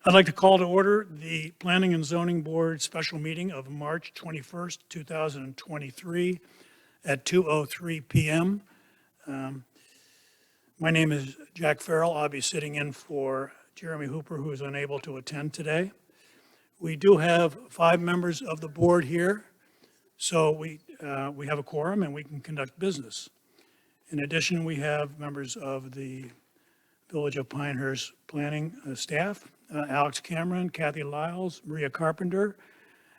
I'd like to call to order the Planning and Zoning Board special meeting of March 21st, 2023 at 2:03 PM. My name is Jack Farrell. I'll be sitting in for Jeremy Hooper, who is unable to attend today. We do have 5 members of the board here, so we have a quorum and we can conduct business. In addition, we have members of the Village of Pinehurst Planning staff, Alex Cameron, Kathy Lyles, Maria Carpenter,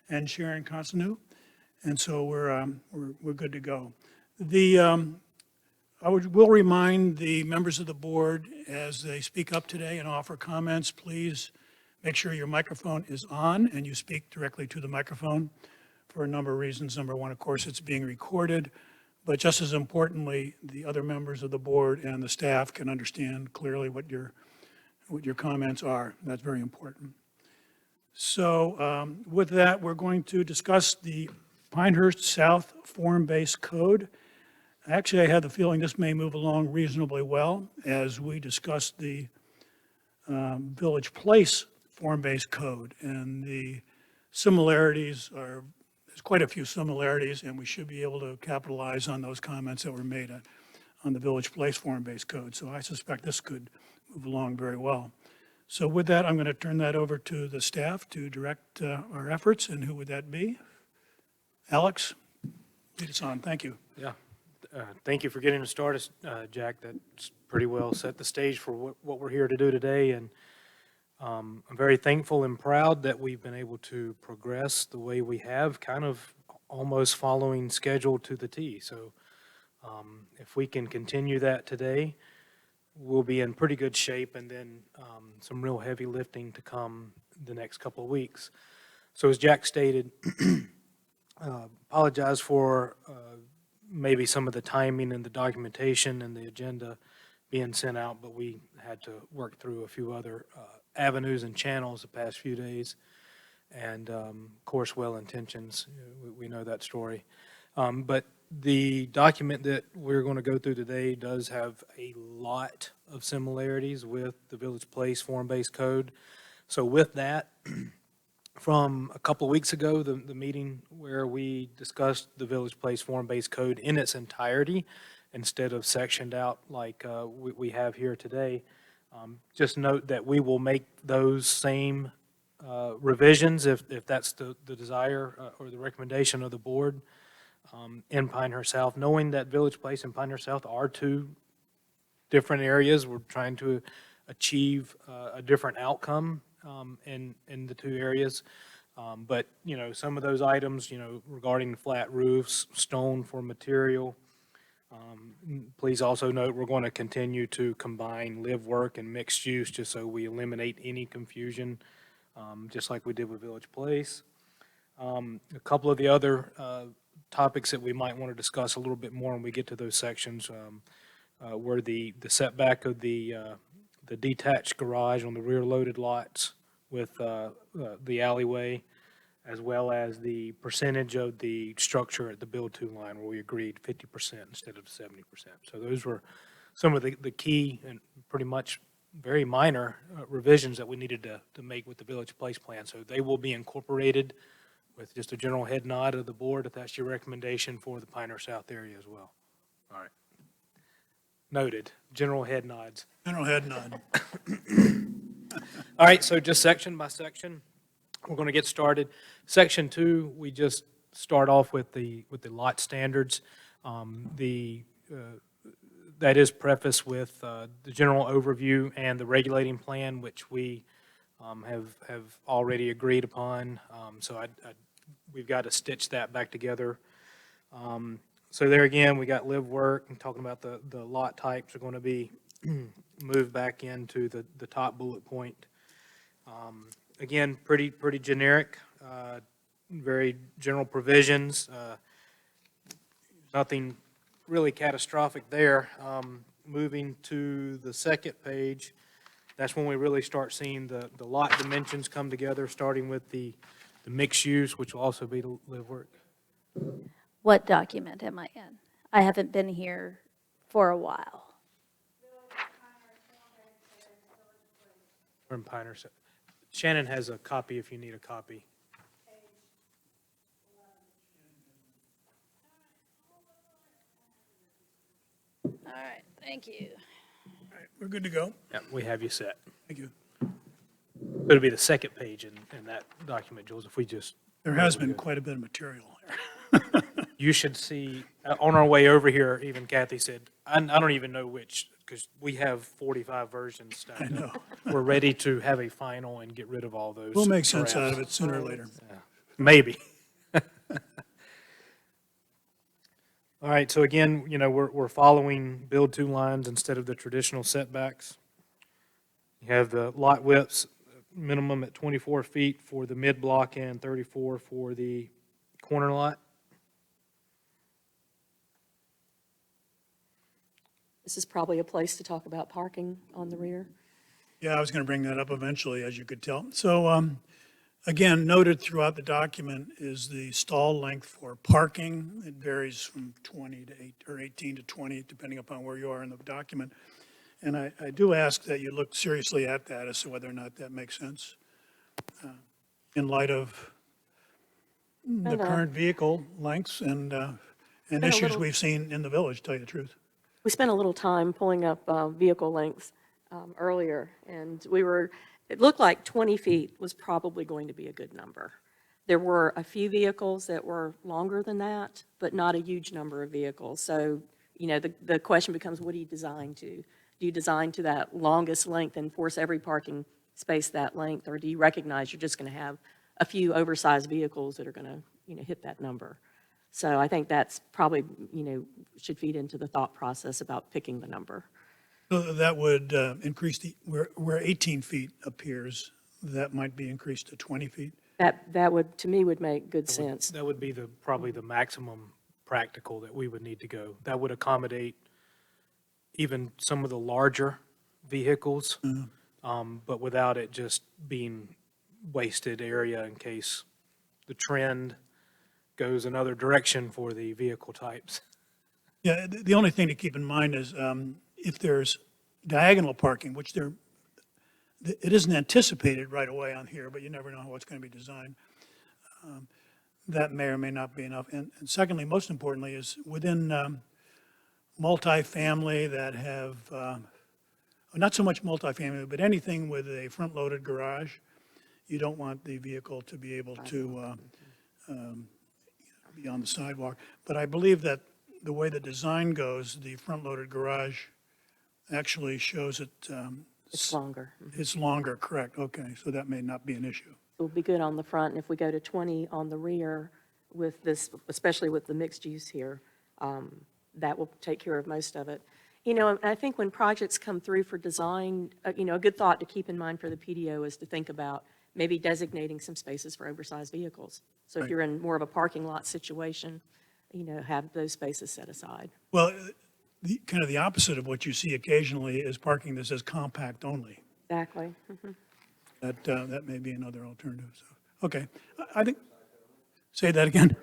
and Sharon Constantine. And so we're good to go. Will remind the members of the board as they speak up today and offer comments, please make sure your microphone is on and you speak directly to the microphone for a number of reasons. Number one, of course, it's being recorded, but just as importantly, the other members of the board and the staff can understand clearly what your comments are. That's very important. So with that, we're going to discuss the Pinehurst South Form-Based Code. Actually, I had the feeling this may move along reasonably well as we discuss the Village Place Form-Based Code. And the similarities are, there's quite a few similarities, and we should be able to capitalize on those comments that were made on the Village Place Form-Based Code. So I suspect this could move along very well. So with that, I'm going to turn that over to the staff to direct our efforts. And who would that be? Alex, lead us on. Thank you. Yeah. Thank you for getting us started, Jack. That's pretty well set the stage for what we're here to do today. And I'm very thankful and proud that we've been able to progress the way we have, kind of almost following schedule to the T. So if we can continue that today, we'll be in pretty good shape, and then some real heavy lifting to come the next couple of weeks. So as Jack stated, apologize for maybe some of the timing and the documentation and the agenda being sent out, but we had to work through a few other avenues and channels the past few days. And of course, well-intentions, we know that story. But the document that we're going to go through today does have a lot of similarities with the Village Place Form-Based Code. So with that, from a couple of weeks ago, the meeting where we discussed the Village Place Form-Based Code in its entirety, instead of sectioned out like we have here today, just note that we will make those same revisions if that's the desire or the recommendation of the board in Pinehurst South, knowing that Village Place and Pinehurst South are two different areas. We're trying to achieve a different outcome in the two areas. But, you know, some of those items, you know, regarding flat roofs, stone for material, please also note we're going to continue to combine live, work, and mixed use just so we eliminate any confusion, just like we did with Village Place. A couple of the other topics that we might want to discuss a little bit more when we get to those sections were the setback of the detached garage on the rear loaded lots with the alleyway, as well as the percentage of the structure at the build-to line where we agreed 50% instead of 70%. So those were some of the key and pretty much very minor revisions that we needed to make with the Village Place plan. So they will be incorporated with just a general head nod of the board if that's your recommendation for the Pinehurst South area as well. All right. Noted. General head nods. General head nod. All right, so just section by section, we're going to get started. Section 2, we just start off with the lot standards. That is prefaced with the general overview and the regulating plan, which we have already agreed upon. So we've got to stitch that back together. So there again, we got live, work, and talking about the lot types are going to be moved back into the top bullet point. Again, pretty generic, very general provisions. Nothing really catastrophic there. Moving to the second page, that's when we really start seeing the lot dimensions come together, starting with the mixed use, which will also be the live, work. What document am I in? I haven't been here for a while. We're in Pinehurst. Shannon has a copy if you need a copy. All right, thank you. All right, we're good to go. Yeah, we have you set. Thank you. It'll be the second page in that document, Jules, if we just. There has been Good. quite a bit of material here. You should see, on our way over here, even Kathy said, I don't even know which, because we have 45 versions stacked I up. know. We're ready to have a final and get rid of all those. We'll make sense out of drafts. it sooner or later. Maybe. All right, so again, we're following build two lines instead of the traditional setbacks. You have the lot widths minimum at 24 feet for the mid-block and 34 for the corner lot. This is probably a place to talk about parking on the rear. Yeah, I was going to bring that up eventually, as you could tell. So, again, noted throughout the document is the stall length for parking. It varies from 20 to 8, or 18 to 20, depending upon where you are in the document. And I do ask that you look seriously at that as to whether or not that makes sense in light of the Well, current vehicle lengths and a issues little- we've seen in the village, to tell you the truth. We spent a little time pulling up vehicle lengths earlier, and it looked like 20 feet was probably going to be a good number. There were a few vehicles that were longer than that, but not a huge number of vehicles. So, the question becomes, what do you design to? Do you design to that longest length and force every parking space that length, or do you recognize you're just going to have a few oversized vehicles that are going to, hit that number? So I think that's probably, should feed into the thought process about picking the number. So that would increase where 18 feet appears, that might be increased to 20 feet. That would, to me, would make good sense. That would be probably the maximum practical that we would need to go. That would accommodate even some of the larger vehicles, but without it just being wasted area in case the trend goes another direction for the vehicle types. Yeah, the only thing to keep in mind is if there's diagonal parking, which it isn't anticipated right away on here, but you never know how it's going to be designed. That may or may not be enough. And secondly, most importantly, is within multifamily that have, not so much multifamily, but anything with a front-loaded garage, you don't want the vehicle to be able to be on the sidewalk. But I believe that the way the design goes, the front-loaded garage actually shows it, It's longer. it's longer, correct? Okay, so that may not be an issue. It will be good on the front, and if we go to 20 on the rear with this, especially with the mixed use here, that will take care of most of it. And I think when projects come through for design, a good thought to keep in mind for the PDO is to think about maybe designating some spaces for oversized vehicles. So if Right. you're in more of a parking lot situation, have those spaces set aside. Well, kind of the opposite of what you see occasionally is parking that says compact only. Exactly. That may be another alternative, so, okay. I think, say that again.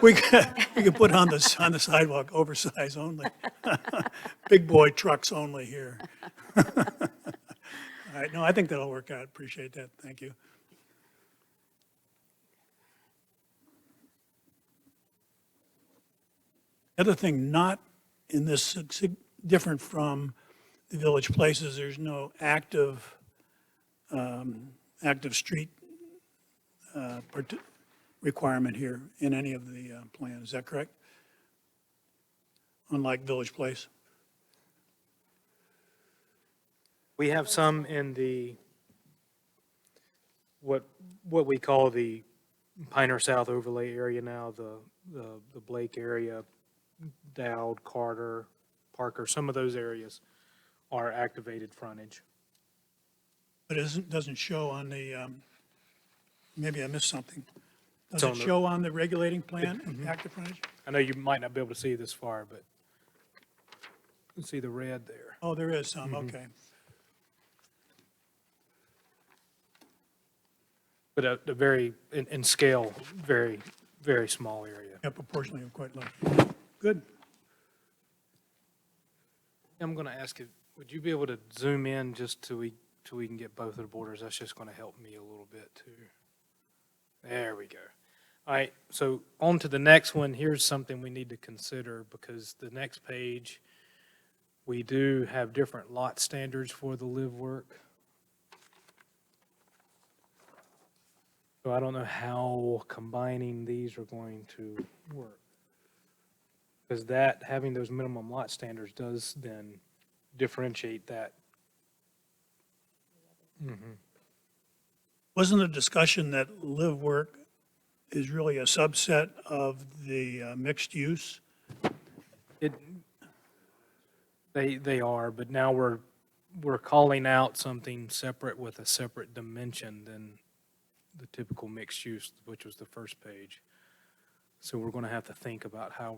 We could put on the sidewalk, oversize only. Big boy trucks only here. All right, no, I think that'll work out, appreciate that, thank you. Other thing not in this, different from the Village Places, there's no active street requirement here in any of the plans, is that correct? Unlike Village Place? We have some in what we call the Pioneer South overlay area now, the Blake area, Dowd, Carter, Parker, some of those areas are activated frontage. But it doesn't show on the, maybe I missed something. Does It's on it the- show on the regulating plan, active frontage? I know you might not be able to see this far, but you can see the red there. Oh, there is some, okay. But a very, in scale, very, very small area. Yeah, proportionally quite low. Good. I'm going to ask you, would you be able to zoom in just so we till we can get both of the borders. That's just going to help me a little bit too. There we go. All right, so on to the next one. Here's something we need to consider because the next page, we do have different lot standards for the live work. So I don't know how combining these are going to work. Because that, having those minimum lot standards does then differentiate that. Wasn't the discussion that live work is really a subset of the mixed use? It, they are, but now we're calling out something separate with a separate dimension than the typical mixed use, which was the first page. So we're going to have to think about how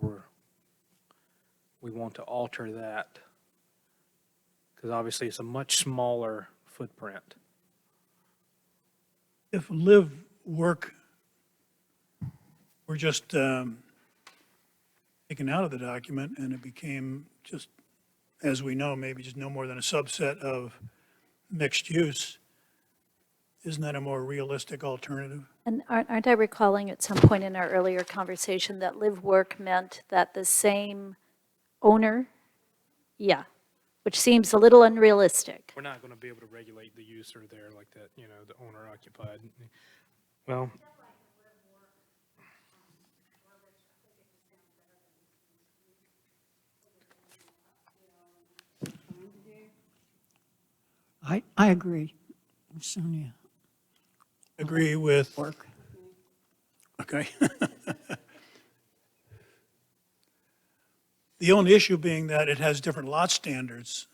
we want to alter that. Because obviously it's a much smaller footprint. If live work were just taken out of the document and it became just, as we know, maybe just no more than a subset of mixed use, isn't that a more realistic alternative? And aren't I recalling at some point in our earlier conversation that live work meant that the same owner? Yeah, which seems a little unrealistic. We're not going to be able to regulate the user there like that, the owner occupied. Well, I agree, Sonia. Agree with, Work. okay. The only issue being that it has different lot standards.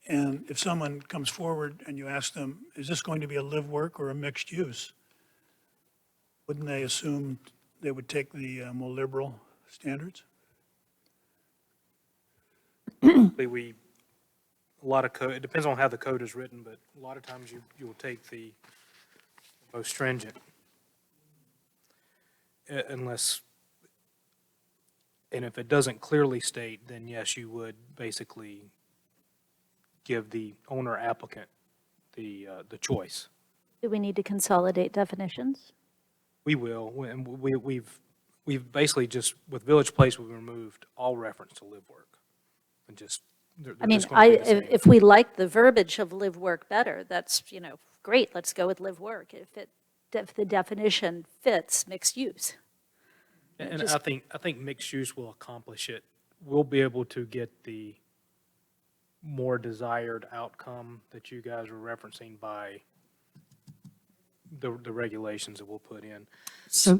And if someone comes forward and you ask them, is this going to be a live work or a mixed use? Wouldn't they assume they would take the more liberal standards? a lot of code, it depends on how the code is written, but a lot of times you will take the most stringent. Unless, and if it doesn't clearly state, then yes, you would basically give the owner applicant the choice. Do we need to consolidate definitions? We will, and we've basically just, with Village Place, we've removed all reference to live work. And just, they're I mean, just going to be the same. if we like the verbiage of live work better, that's, great, let's go with live work. If the definition fits mixed use. And just- I think mixed use will accomplish it. We'll be able to get the more desired outcome that you guys were referencing by the regulations that we'll put in. So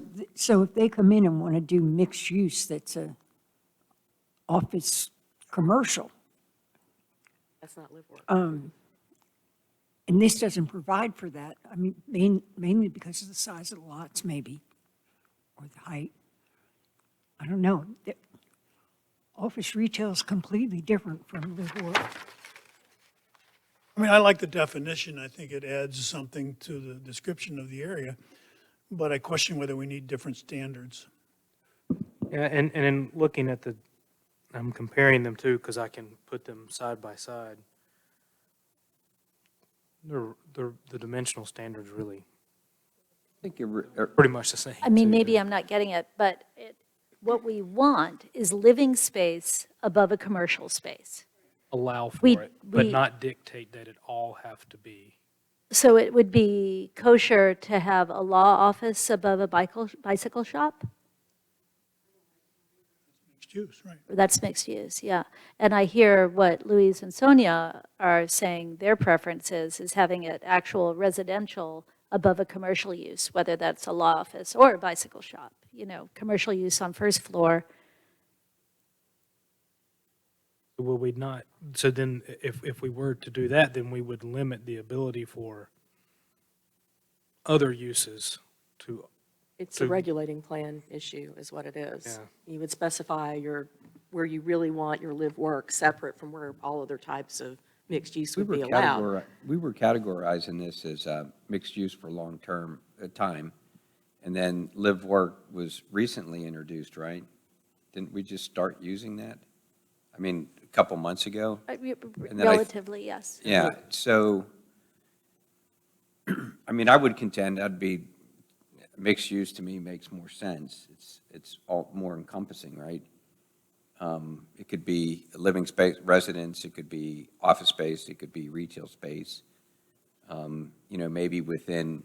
if they come in and want to do mixed use, that's a office commercial, That's not live work. and this doesn't provide for that, I mean, mainly because of the size of the lots, maybe, or the height. I don't know. Office retail is completely different from live work. I mean, I like the definition. I think it adds something to the description of the area, but I question whether we need different standards. Yeah, and in looking at I'm comparing them too, because I can put them side by side. The dimensional standards really I think you're, pretty much the same. I mean, too. maybe I'm not getting it, but what we want is living space above a commercial space. Allow for we- it, but we- not dictate that it all have to be. So it would be kosher to have a law office above a bicycle shop? Mixed use, right? That's mixed use, yeah. And I hear what Louise and Sonia are saying their preference is having it actual residential above a commercial use, whether that's a law office or a bicycle shop, commercial use on first floor. Will we not, so then if we were to do that, then we would limit the ability for other uses to, It's So- a regulating plan issue is what it is. Yeah. You would specify where you really want your live work separate from where all other types of mixed use would be allowed. we were categorizing this as mixed use for long-term time, and then live work was recently introduced, right? Didn't we just start using that? I mean, couple months ago. then I- Relatively, yes. Yeah, so, I mean, I would contend that'd be, mixed use to me makes more sense. It's all more encompassing, right? It could be a living space, residence, it could be office space, it could be retail space. Maybe within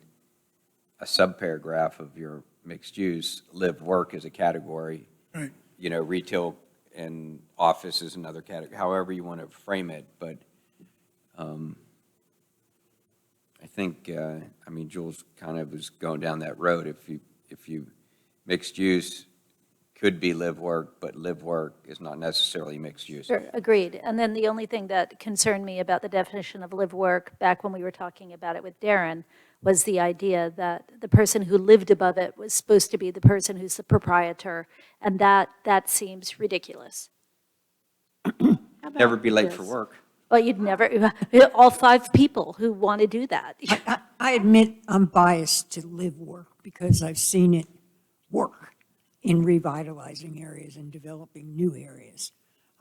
a subparagraph of your mixed use, live, work is a category. Right. Retail and office is another category, however you want to frame it, but I think, Jules kind of was going down that road. If you, mixed use could be live, work, but live, work is not necessarily mixed use. Sure, agreed. And then the only thing that concerned me about the definition of live work, back when we were talking about it with Darren, was the idea that the person who lived above it was supposed to be the person who's the proprietor, and that seems ridiculous. How Never about be late for this? work. Well, you'd never, all 5 people who want to do that. I admit I'm biased to live work because I've seen it work in revitalizing areas and developing new areas,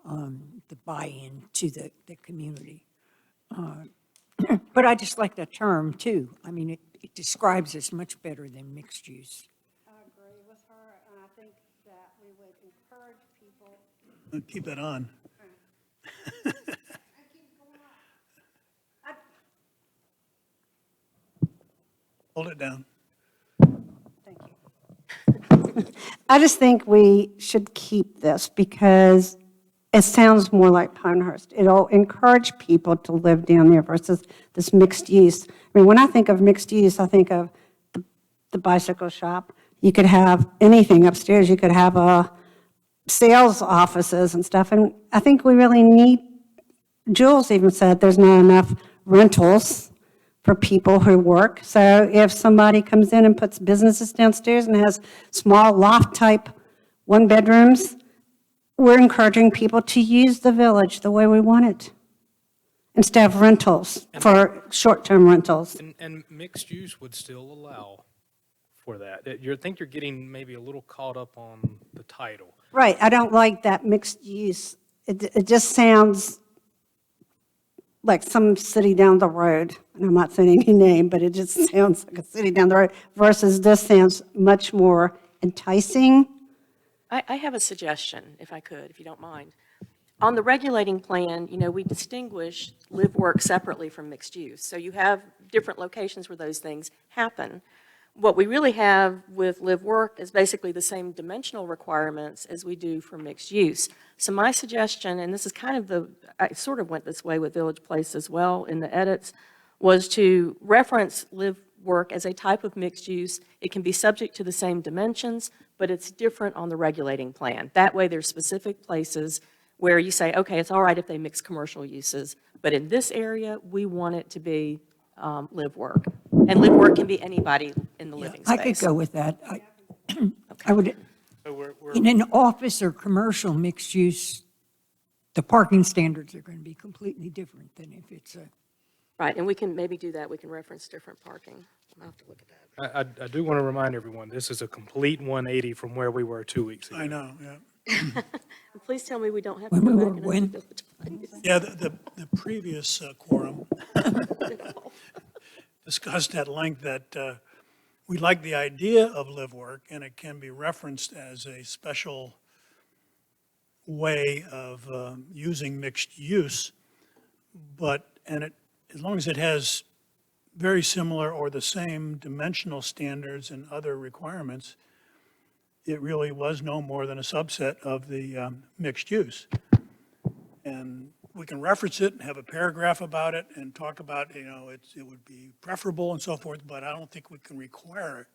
the buy-in to the community. But I just like that term, too. I mean, it describes us much better than mixed use. I agree with her, and I think that we would encourage people. Keep that on. Hold it down. Thank you. I just think we should keep this because it sounds more like Pinehurst. It'll encourage people to live down there versus this mixed use. I mean, when I think of mixed use, I think of the bicycle shop. You could have anything upstairs. You could have sales offices and stuff. And I think we really need, Jules even said there's not enough rentals for people who work. So if somebody comes in and puts businesses downstairs and has small loft-type one-bedrooms, we're encouraging people to use the village the way we want it, instead of rentals, for short-term rentals. And mixed use would still allow for that. I think you're getting maybe a little caught up on the title. Right, I don't like that mixed use. It just sounds like some city down the road, and I'm not saying any name, but it just sounds like a city down the road, versus this sounds much more enticing. I have a suggestion, if I could, if you don't mind. On the regulating plan, we distinguish live work separately from mixed use. So you have different locations where those things happen. What we really have with live work is basically the same dimensional requirements as we do for mixed use. So my suggestion, and this is kind of I sort of went this way with Village Place as well in the edits, was to reference live work as a type of mixed use. It can be subject to the same dimensions, but it's different on the regulating plan. That way there's specific places where you say, okay, it's all right if they mix commercial uses, but in this area, we want it to be live work. And live work can be anybody in the living I space. could go with that. I would, So we're in an office or commercial mixed use, the parking standards are going to be completely different than if it's a, Right, and we can maybe do that. We can reference different parking. I'll have to look at that. I do want to remind everyone, this is a complete 180 from where we were 2 weeks ago. I know, yeah. And please tell me we don't have to When go we back were and when? undo those. Yeah, the previous quorum discussed at length that we like the idea of live work, and it can be referenced as a special way of using mixed use, as long as it has very similar or the same dimensional standards and other requirements, it really was no more than a subset of the mixed use. And we can reference it and have a paragraph about it and talk about, it would be preferable and so forth, but I don't think we can require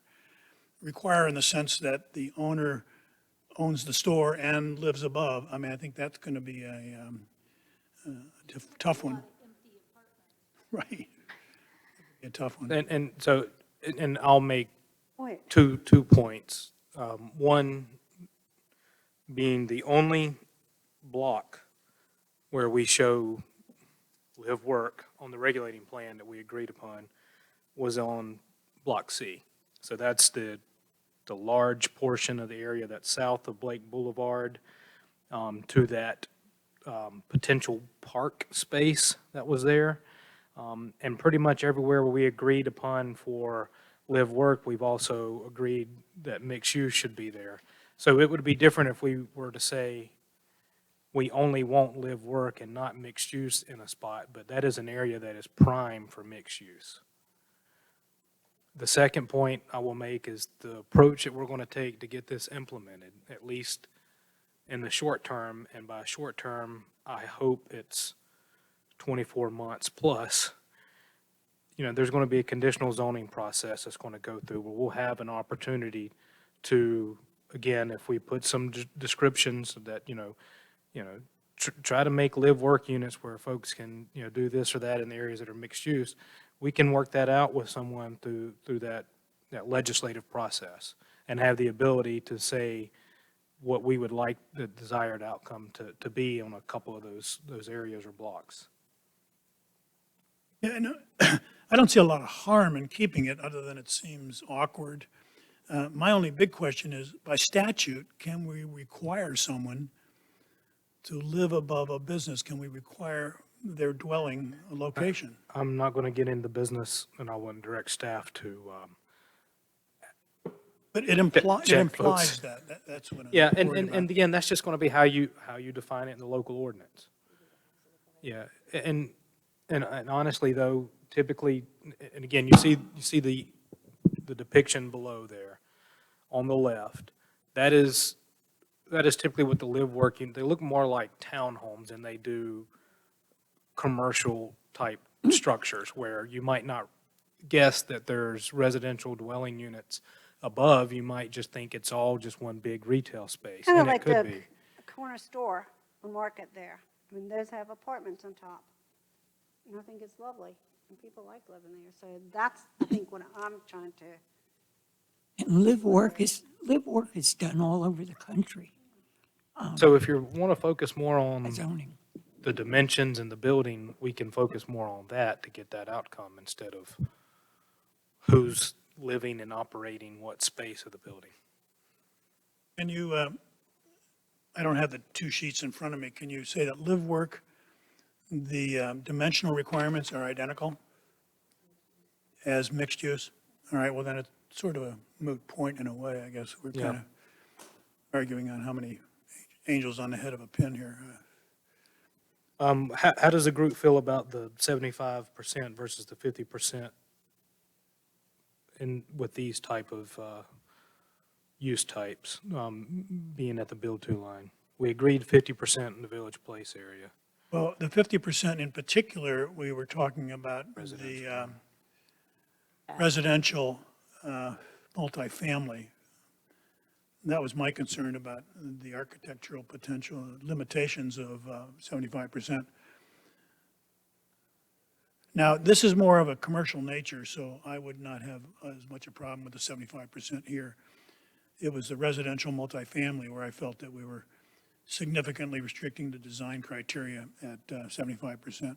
in the sense that the owner owns the store and lives above. I mean, I think that's going to be a tough one. Right. A tough one. And I'll make Wait. two points. One being the only block where we show live work on the regulating plan that we agreed upon was on Block C. So that's the large portion of the area that's south of Blake Boulevard to that potential park space that was there. And pretty much everywhere where we agreed upon for live work, we've also agreed that mixed use should be there. So it would be different if we were to say we only want live work and not mixed use in a spot, but that is an area that is prime for mixed use. The second point I will make is the approach that we're going to take to get this implemented, at least in the short term, and by short term, I hope it's 24 months plus. You know, there's going to be a conditional zoning process that's going to go through, where we'll have an opportunity to, again, if we put some descriptions that, try to make live work units where folks can, do this or that in the areas that are mixed use, we can work that out with someone through that legislative process and have the ability to say what we would like the desired outcome to be on a couple of those areas or blocks. Yeah, no, I don't see a lot of harm in keeping it, other than it seems awkward. My only big question is, by statute, can we require someone to live above a business? Can we require their dwelling location? I'm not going to get into business, and I wouldn't direct staff to, But it implies Check, folks. that's what I'm yeah, worried and about. again, that's just going to be how you define it in the local ordinance. Yeah, and honestly, though, typically, and again, you see the depiction below there on the left. That is typically what the live working, they look more like townhomes than they do commercial type structures, where you might not guess that there's residential dwelling units above. You might just think it's all just one big retail space, Kind of and it like could the be. corner store on Market there. I mean, those have apartments on top. And I think it's lovely, and people like living there. So that's, I think, what I'm trying to, And live work is done all over the country, So if you want to focus more on zoning. the dimensions and the building, we can focus more on that to get that outcome instead of who's living and operating what space of the building. Can you, I don't have the two sheets in front of me. Can you say that live work, the dimensional requirements are identical as mixed use? All right, well, then it's sort of a moot point in a way, I guess. We're Yeah. kind of arguing on how many angels on the head of a pin here. How does the group feel about the 75% versus the 50% with these type of use types being at the build-to line? We agreed 50% in the Village Place area. Well, the 50% in particular, we were talking about the residential multifamily. That was my concern about the architectural potential limitations of 75%. Now, this is more of a commercial nature, so I would not have as much a problem with the 75% here. It was the residential multifamily where I felt that we were significantly restricting the design criteria at 75%.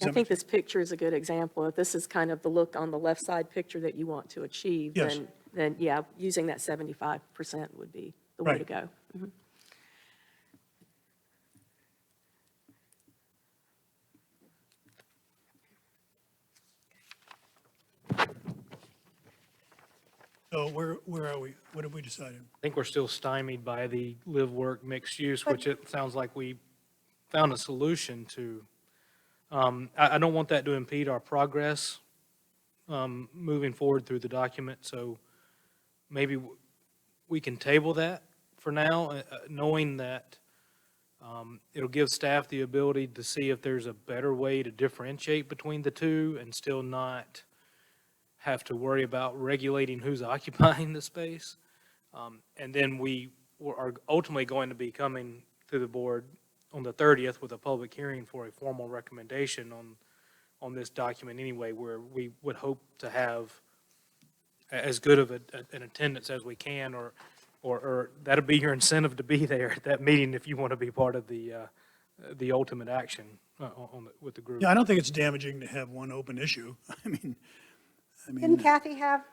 I think this picture is a good example. If this is kind of the look on the left side picture that you want to achieve, Yes. then yeah, using that 75% would be the way to Right. go. Mhm. So where are we? What have we decided? I think we're still stymied by the live, work, mixed use, which it sounds like we found a solution to. I don't want that to impede our progress moving forward through the document, so maybe we can table that for now, knowing that it'll give staff the ability to see if there's a better way to differentiate between the two and still not have to worry about regulating who's occupying the space. And then we are ultimately going to be coming to the board on the 30th with a public hearing for a formal recommendation on this document anyway, where we would hope to have as good of an attendance as we can, or that'll be your incentive to be there at that meeting if you want to be part of the ultimate action with the group. Yeah, I don't think it's damaging to have one open issue. I mean, didn't Kathy have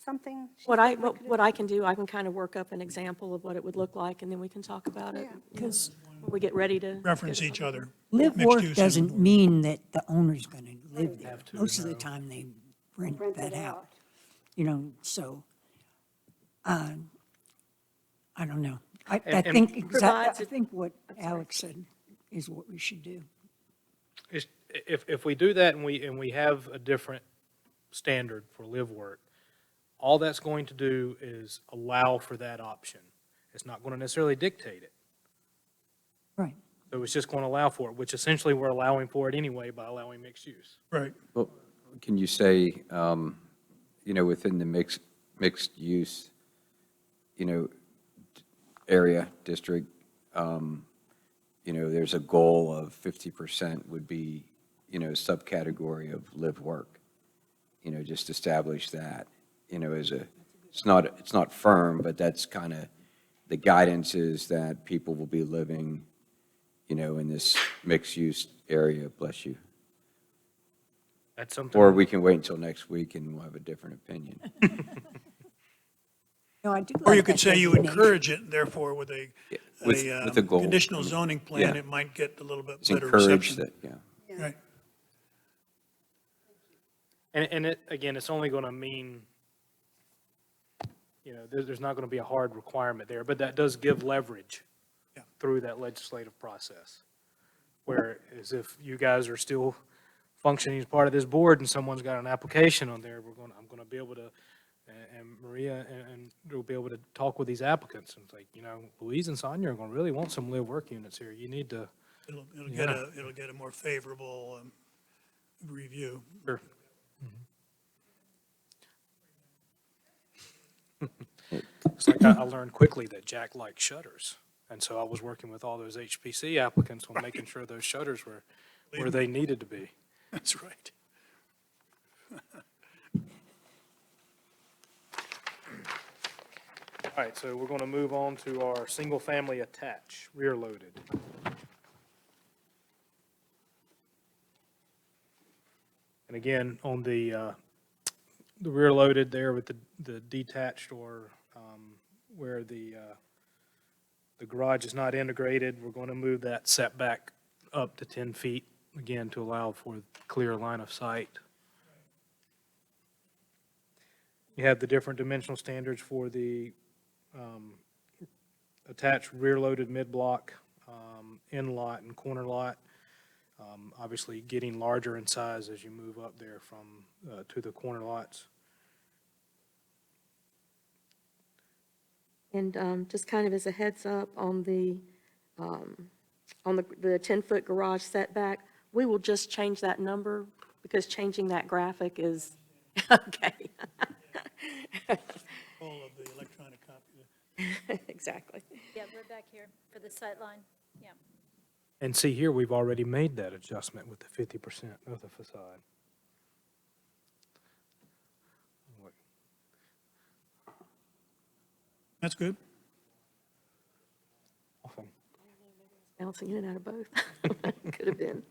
something? she What said we could- what I can do, I can kind of work up an example of what it would look like, and then we can talk about it. Because When we get ready to. Reference each other. live Mixed work use doesn't and- mean that the owner's going to live there. Have to, Most of the no. time, they rent Rent that it out. out. You know, so, I don't know. I And- think, Provides I it- think what Alex said is what we should do. If we do that and we have a different standard for live work, all that's going to do is allow for that option. It's not going to necessarily dictate it. Right. So it's just going to allow for it, which essentially we're allowing for it anyway by allowing mixed use. Right. Well, can you say, within the mixed use, area, district, there's a goal of 50% would be, subcategory of live work. Just establish that, as a, it's not firm, but that's kind of, the guidance is that people will be living, in this mixed-use area, bless you. That's something. Or we can wait until next week and we'll have a different opinion. No, I do Or you like could that say you designation. encourage it, therefore with a, With a goal. conditional zoning plan, Yeah. it might get a little bit It's better encouraged reception. that, yeah. Right. And it, again, it's only going to mean, there's not going to be a hard requirement there, but that does give leverage Yeah. through that legislative process. Whereas if you guys are still functioning as part of this board and someone's got an application on there, I'm going to be able to, and Maria and we'll be able to talk with these applicants and it's like, Louise and Sonia are going to really want some live work units here. You need to. It'll get a more favorable review. Sure. It's like I learned quickly that Jack liked shutters. And so I was working with all those HPC applicants on making sure those shutters were where they needed to be. That's right. All right, so we're going to move on to our single-family attached, rear-loaded. And again, on the rear-loaded there with the detached or where the garage is not integrated, we're going to move that setback up to 10 feet, again, to allow for clear line of sight. You have the different dimensional standards for the attached rear-loaded mid-block, in-lot and corner lot. Obviously, getting larger in size as you move up there from, to the corner lots. And just kind of as a heads up on the 10-foot garage setback, we will just change that number because changing that graphic is, okay. All of the electronic copy. Exactly. Yeah, we're back here for the sight line. Yeah. And see here, we've already made that adjustment with the 50% of the facade. That's good. Awesome. Bouncing in and out of both. Could have been.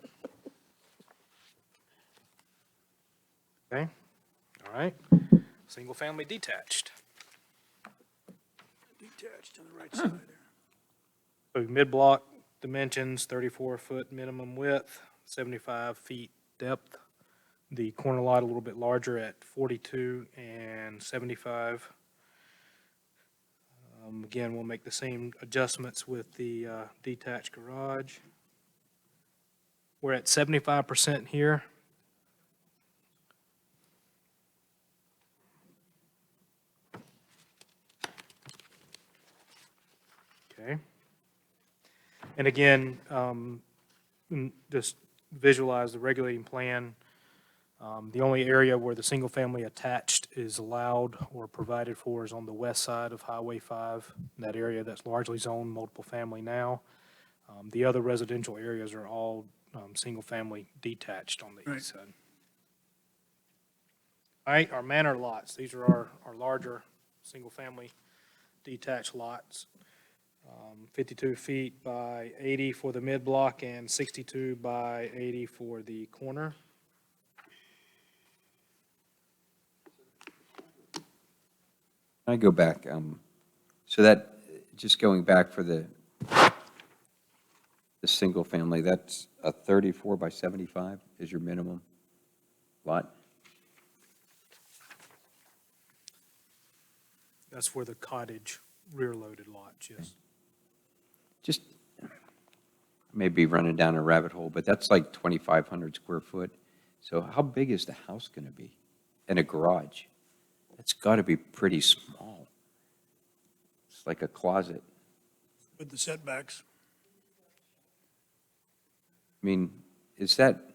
Okay, all right. Single-family detached. Detached on the right side there. So mid-block dimensions, 34-foot minimum width, 75 feet depth. The corner lot a little bit larger at 42 and 75. Again, we'll make the same adjustments with the detached garage. We're at 75% here. Okay. And again, just visualize the regulating plan. The only area where the single-family attached is allowed or provided for is on the west side of Highway 5, that area that's largely zoned multiple family now. The other residential areas are all single-family detached on the Right. east side. All right, our manor lots, these are our larger single-family detached lots. 52 feet by 80 for the mid-block and 62 by 80 for the corner. I go back, so that, just going back for the single family, that's a 34 by 75 is your minimum lot? That's for the cottage rear-loaded lots, yes. Just maybe running down a rabbit hole, but that's like 2,500 square foot. So how big is the house going to be? And a garage? That's got to be pretty small. It's like a closet. With the setbacks. I mean, is that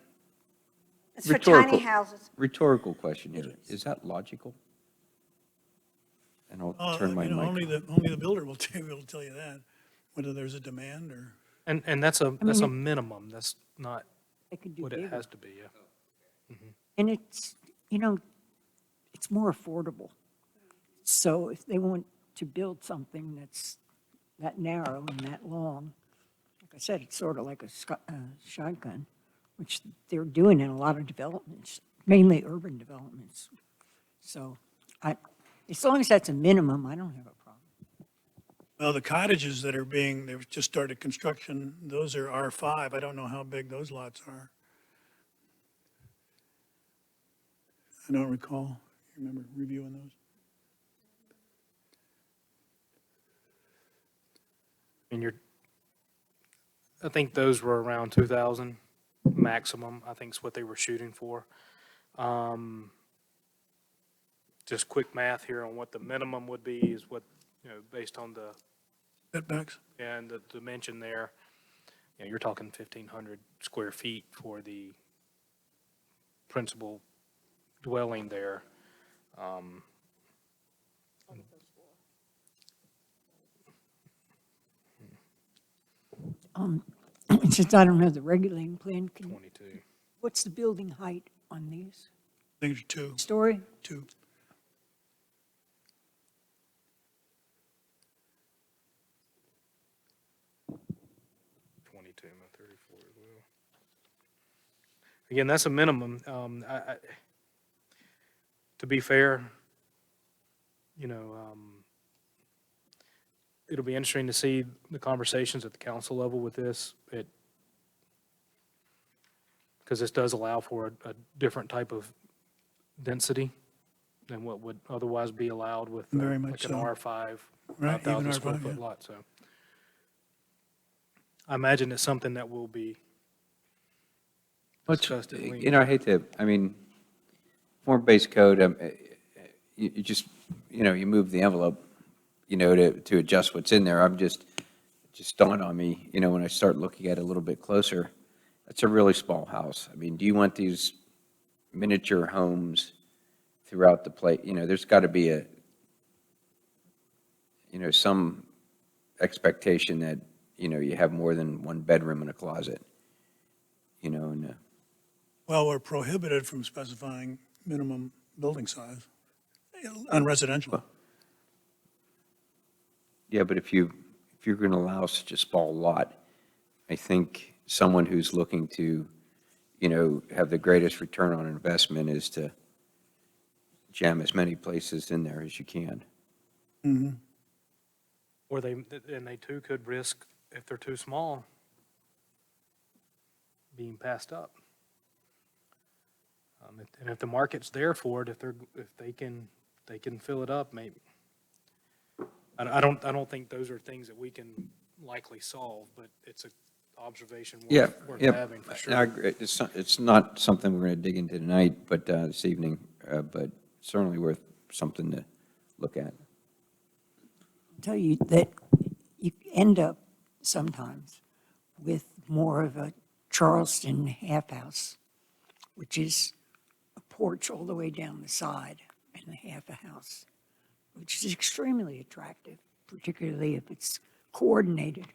It's for rhetorical? tiny houses. Rhetorical question here. Is that logical? And I'll turn my You know, mic. only the builder will tell you that, whether there's a demand or. And that's a minimum, that's not They could do what it bigger. has to be, yeah. And it's, you know, it's more affordable. So if they want to build something that's that narrow and that long, like I said, it's sort of like a shotgun, which they're doing in a lot of developments, mainly urban developments. So as long as that's a minimum, I don't have a problem. Well, the cottages that are they've just started construction, those are R5. I don't know how big those lots are. I don't recall. You remember reviewing those? And I think those were around 2,000 maximum, I think is what they were shooting for. Just quick math here on what the minimum would be is what, based on the, Setbacks? and the dimension there, you're talking 1,500 square feet for the principal dwelling there. Since I don't have the regulating plan, 22. what's the building height on these? I think it's two. Story? Two. My 34 as well. Again, that's a minimum. To be fair, it'll be interesting to see the conversations at the council level with this. Because this does allow for a different type of density than what would otherwise be allowed with Very much like an so. R5, Right, even 5,000 square R5, foot yeah. lot, so. I imagine it's something that will be discussed at length. I hate to, form-based code, you just, you move the envelope, to adjust what's in there. Just dawned on me, when I start looking at it a little bit closer, that's a really small house. Do you want these miniature homes throughout the place? There's got to be some expectation that, you have more than one bedroom and a closet, and, Well, we're prohibited from specifying minimum building size on residential. yeah, but if you're going to allow such a small lot, I think someone who's looking to, have the greatest return on investment is to jam as many places in there as you can. Mhm. Or they too could risk, if they're too small, being passed up. And if the market's there for it, if they can fill it up, maybe. I don't think those are things that we can likely solve, but it's an observation Yeah, worth yeah. having for I sure. agree. It's not something we're going to dig into tonight, but this evening, but certainly worth something to look at. Tell you that you end up sometimes with more of a Charleston half house, which is a porch all the way down the side and a half a house, which is extremely attractive, particularly if it's coordinated.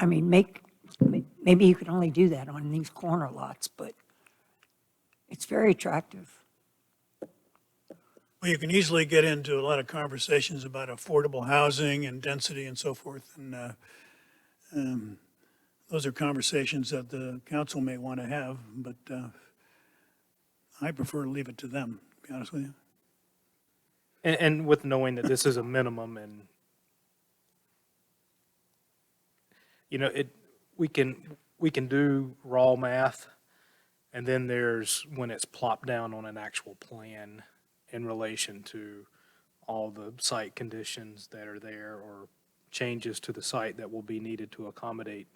Maybe you could only do that on these corner lots, but it's very attractive. Well, you can easily get into a lot of conversations about affordable housing and density and so forth. And those are conversations that the council may want to have, but I prefer to leave it to them, to be honest with you. And with knowing that this is a minimum and, you know, we can do raw math, and then there's when it's plopped down on an actual plan in relation to all the site conditions that are there or changes to the site that will be needed to accommodate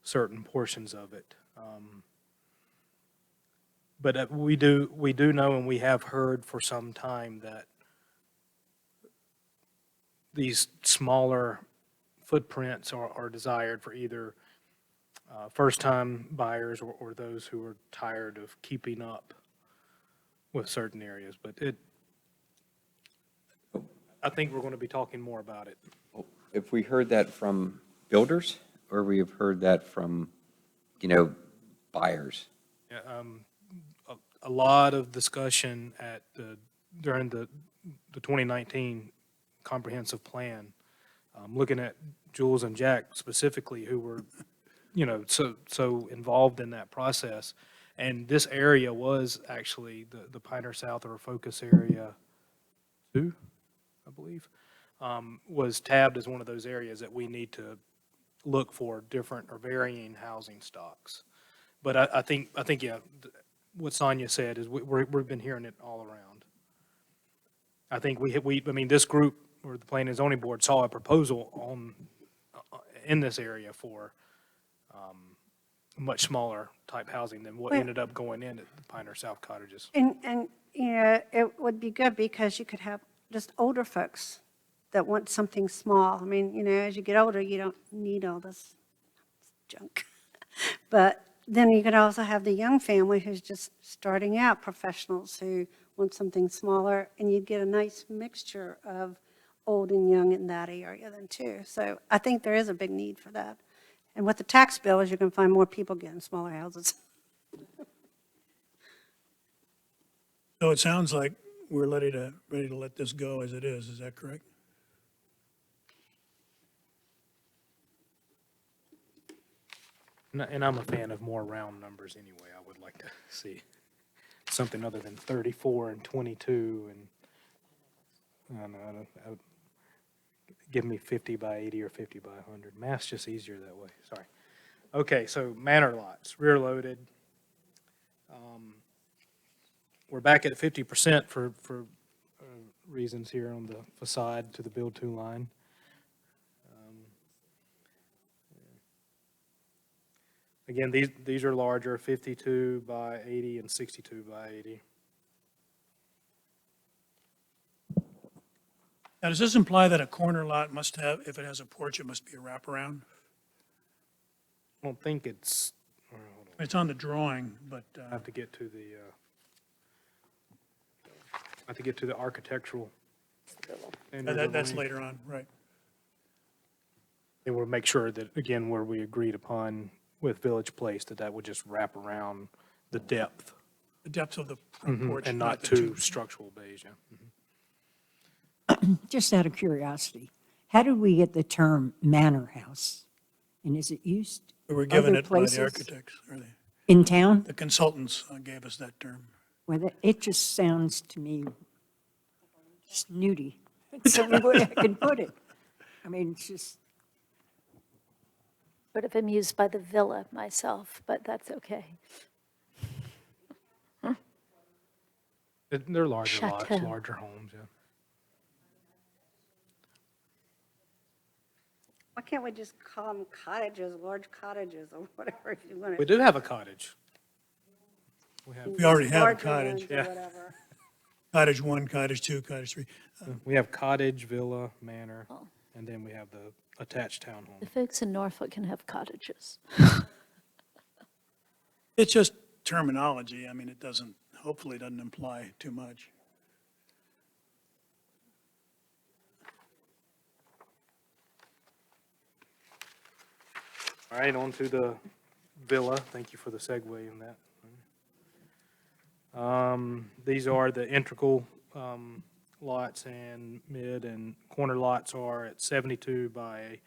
certain portions of it. But we do know, and we have heard for some time, that these smaller footprints are desired for either first-time buyers or those who are tired of keeping up with certain areas. But I think we're going to be talking more about it. If we heard that from builders, or we have heard that from, you know, buyers? Yeah, a lot of discussion during the 2019 comprehensive plan, looking at Jules and Jack specifically, who were, you know, so involved in that process. And this area was actually the Pioneer South, or Focus Area 2, I believe, was tabbed as one of those areas that we need to look for different or varying housing stocks. But I think, yeah, what Sonia said is we've been hearing it all around. I think I mean, this group, or the Planning and Zoning Board, saw a proposal in this area for much smaller type housing than what Well- ended up going in at the Pioneer South Cottages. And, you know, it would be good because you could have just older folks that want something small. I mean, you know, as you get older, you don't need all this junk. But then you could also have the young family who's just starting out, professionals who want something smaller, and you'd get a nice mixture of old and young in that area then too. So I think there is a big need for that. And with the tax bill, is you can find more people getting smaller houses. So it sounds like we're ready to let this go as it is that correct? And I'm a fan of more round numbers anyway. I would like to see something other than 34 and 22 and, I don't know, give me 50 by 80 or 50 by 100. Math's just easier that way, sorry. Okay, so manor lots, rear loaded. We're back at 50% for reasons here on the facade to the build-to line. Again, these are larger, 52 by 80 and 62 by 80. Now, does this imply that a corner lot must have, if it has a porch, it must be a wraparound? I don't think it's, hold on, It's on the drawing, but, I have to get to the architectural. that's later on, right? And we'll make sure that, again, where we agreed upon with Village Place, that would just wrap around the depth The depth of the front porch. and not the two structural bays, yeah. Just out of curiosity, how did we get the term manor house? And is it used We were given other it by places? the architects, or in town? the consultants gave us that term. Well, it just sounds to me snooty. It's the only way I can put it. I mean, it's just, Would have been amused by the villa myself, but that's okay. They're larger lots, Chateau. larger homes, yeah. Why can't we just call them cottages, large cottages, or whatever you want We to? do have a cottage. We already have a Larger cottage. ones or Yeah. whatever. Cottage 1, cottage 2, cottage 3. We have cottage, villa, manor, Oh. and then we have the attached townhome. The folks in Norfolk can have cottages. It's just terminology. I mean, it doesn't, hopefully doesn't imply too much. All right, on to the villa. Thank you for the segue in that. These are the integral lots, and mid and corner lots are at 72 by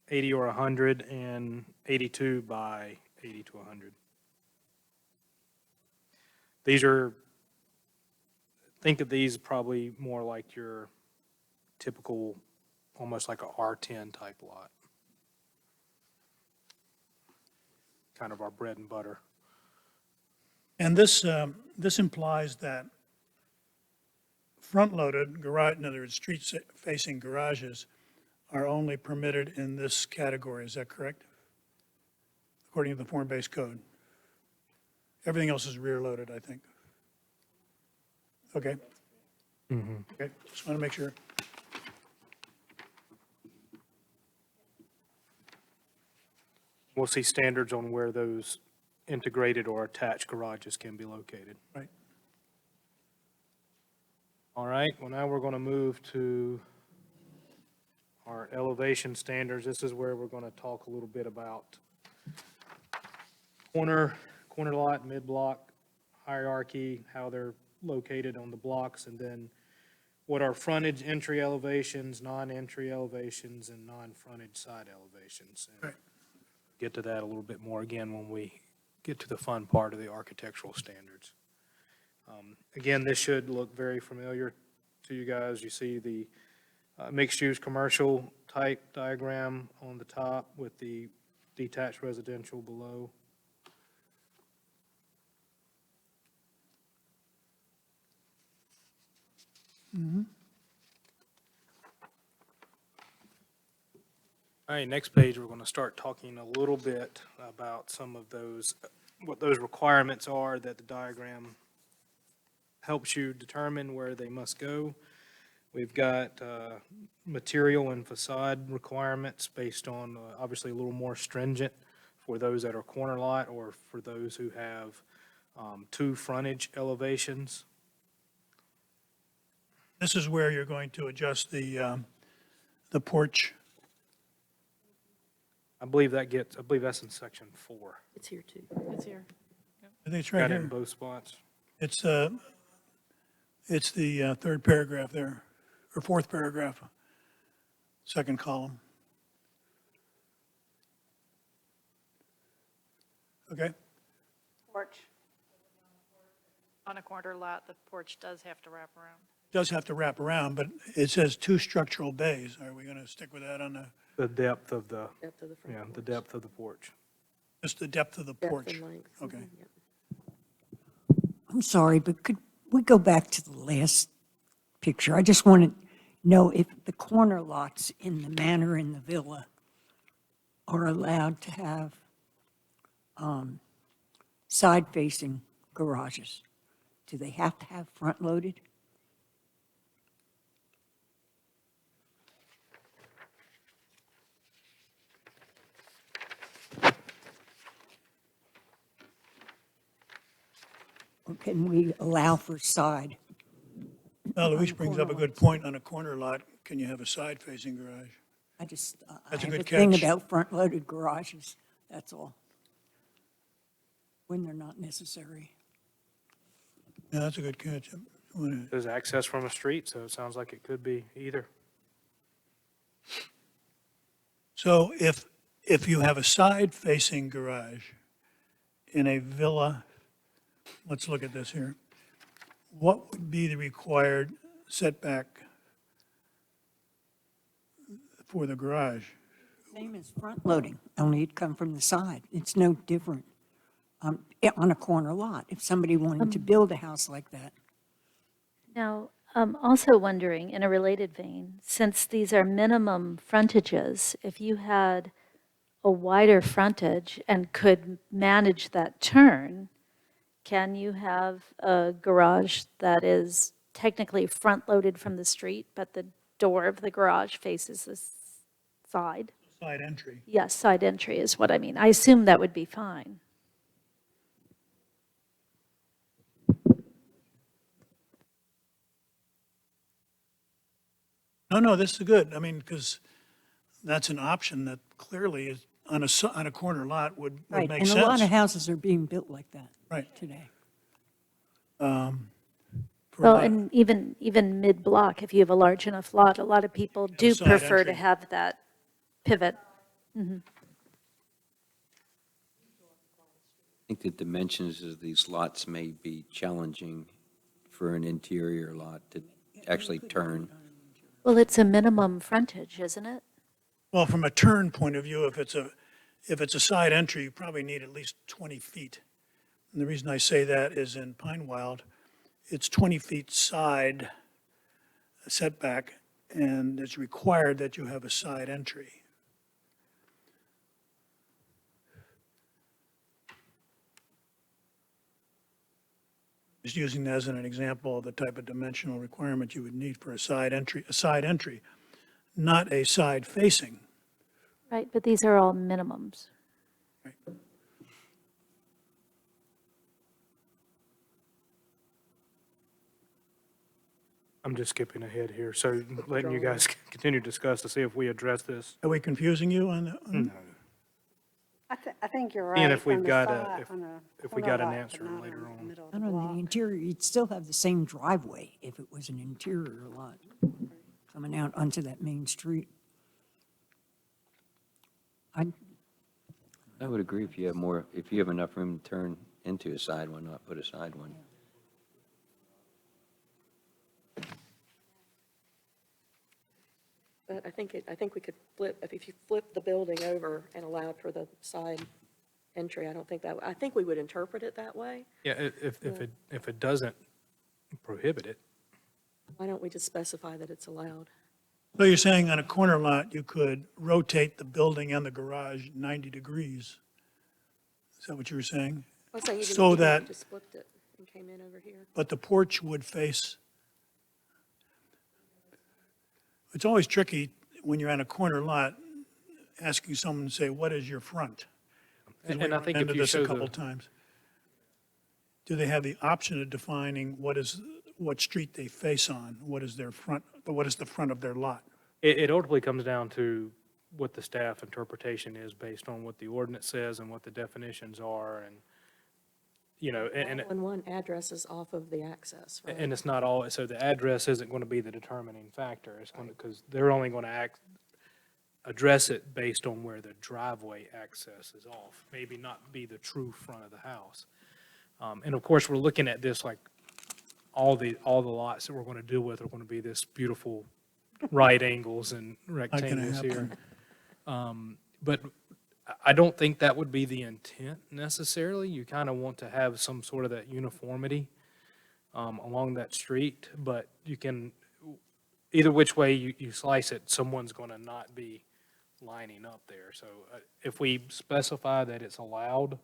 80 or 100, and 82 by 80 to 100. These are think of these probably more like your typical, almost like a R10 type lot. Kind of our bread and butter. And this implies that front-loaded garage, in other words, street-facing garages are only permitted in this category, is that correct? According to the form-based code. Everything else is rear-loaded, I think. Okay? Okay, just want to make sure. We'll see standards on where those integrated or attached garages can be located. Right. All right, well, now we're going to move to our elevation standards. This is where we're going to talk a little bit about corner lot, mid-block hierarchy, how they're located on the blocks, and then what are frontage entry elevations, non-entry elevations, and non-frontage side elevations. And Right. get to that a little bit more again when we get to the fun part of the architectural standards. Again, this should look very familiar to you guys. You see the mixed-use commercial type diagram on the top with the detached residential below. All right, next page, we're going to start talking a little bit about some of those, what those requirements are that the diagram helps you determine where they must go. We've got material and facade requirements based on, obviously, a little more stringent for those that are corner lot or for those who have two frontage elevations. This is where you're going to adjust the porch. I believe that's in section 4. It's here too. It's here. I think it's right Got it in here. both spots. It's the third paragraph there, or fourth paragraph, second column. Okay? Porch. On a corner lot, the porch does have to wrap around. Does have to wrap around, but it says 2 structural bays. Are we going to stick with that on The depth of the, Depth of the front yeah, the porch. depth of the porch. just the depth of the Depth porch? and length. Okay. Yep. I'm sorry, but could we go back to the last picture? I just want to know if the corner lots in the manor and the villa are allowed to have side-facing garages. Do they have to have front-loaded? Or can we allow for side? Now, Luis brings up a good point. On a corner lot, can you have a side-facing garage? I just, I That's a have a good thing catch. about front-loaded garages, that's all. When they're not necessary. Yeah, that's a good catch. Wanna- There's access from a street, so it sounds like it could be either. So if you have a side-facing garage in a villa, let's look at this here. What would be the required setback for the garage? Same as front-loading, only it'd come from the side. It's no different on a corner lot, if somebody wanted to build a house like that. Now, I'm also wondering, in a related vein, since these are minimum frontages, if you had a wider frontage and could manage that turn, can you have a garage that is technically front-loaded from the street, but the door of the garage faces the side? Side entry. Yes, side entry is what I mean. I assume that would be fine. No, this is good. I mean, because that's an option that clearly is, on a corner lot would Right, make and a lot of sense. houses are being built like that Right. today. For a Well, lot- and even mid-block, if you have a large enough lot, a lot of people do side prefer to entry. have that pivot. I think the dimensions of these lots may be challenging for an interior lot to actually turn. Well, it's a minimum frontage, isn't it? Well, from a turn point of view, if it's a side entry, you probably need at least 20 feet. And the reason I say that is in Pine Wild, it's 20 feet side setback, and it's required that you have a side entry. Just using that as an example of the type of dimensional requirement you would need for a side entry, not a side facing. Right, but these are all minimums. Right. I'm just skipping ahead here, so letting you guys continue to discuss to see if we address this. Are we confusing you on? I think you're right. And if we've on the got side- if on the we corner got an lot, but answer not later in the on. middle of the I don't know, block. the interior, you'd still have the same driveway if it was an interior lot coming out onto that main street. I would agree if you have enough room to turn into a side one, not put a side one. But I think we could flip, if you flip the building over and allowed for the side entry, I think we would interpret it that way. Yeah, if it doesn't prohibit it, Why don't we just specify that it's allowed? So you're saying on a corner lot, you could rotate the building and the garage 90 degrees? Is that what you were saying? I was saying even So if you that- just flipped it and came in over here. But the porch would face, it's always tricky when you're on a corner lot, asking someone to say, what is your front? 'Cause and we I run think if into you this a show couple the, times. Do they have the option of defining what street they face on? What is their front, what is the front of their lot? it ultimately comes down to what the staff interpretation is based on what the ordinance says and what the definitions are, and, you know, and 911 addresses off of the access, right? and it's not all, so the address isn't going to be the determining factor. It's going to, because they're only going to address it based on where the driveway access is off, maybe not be the true front of the house. And of course, we're looking at this like all the lots that we're going to deal with are going to be this beautiful right angles and rectangles here. But I don't think that would be the intent necessarily. You kind of want to have some sort of that uniformity along that street, but you can, either which way you slice it, someone's going to not be lining up there. So if we specify that it's allowed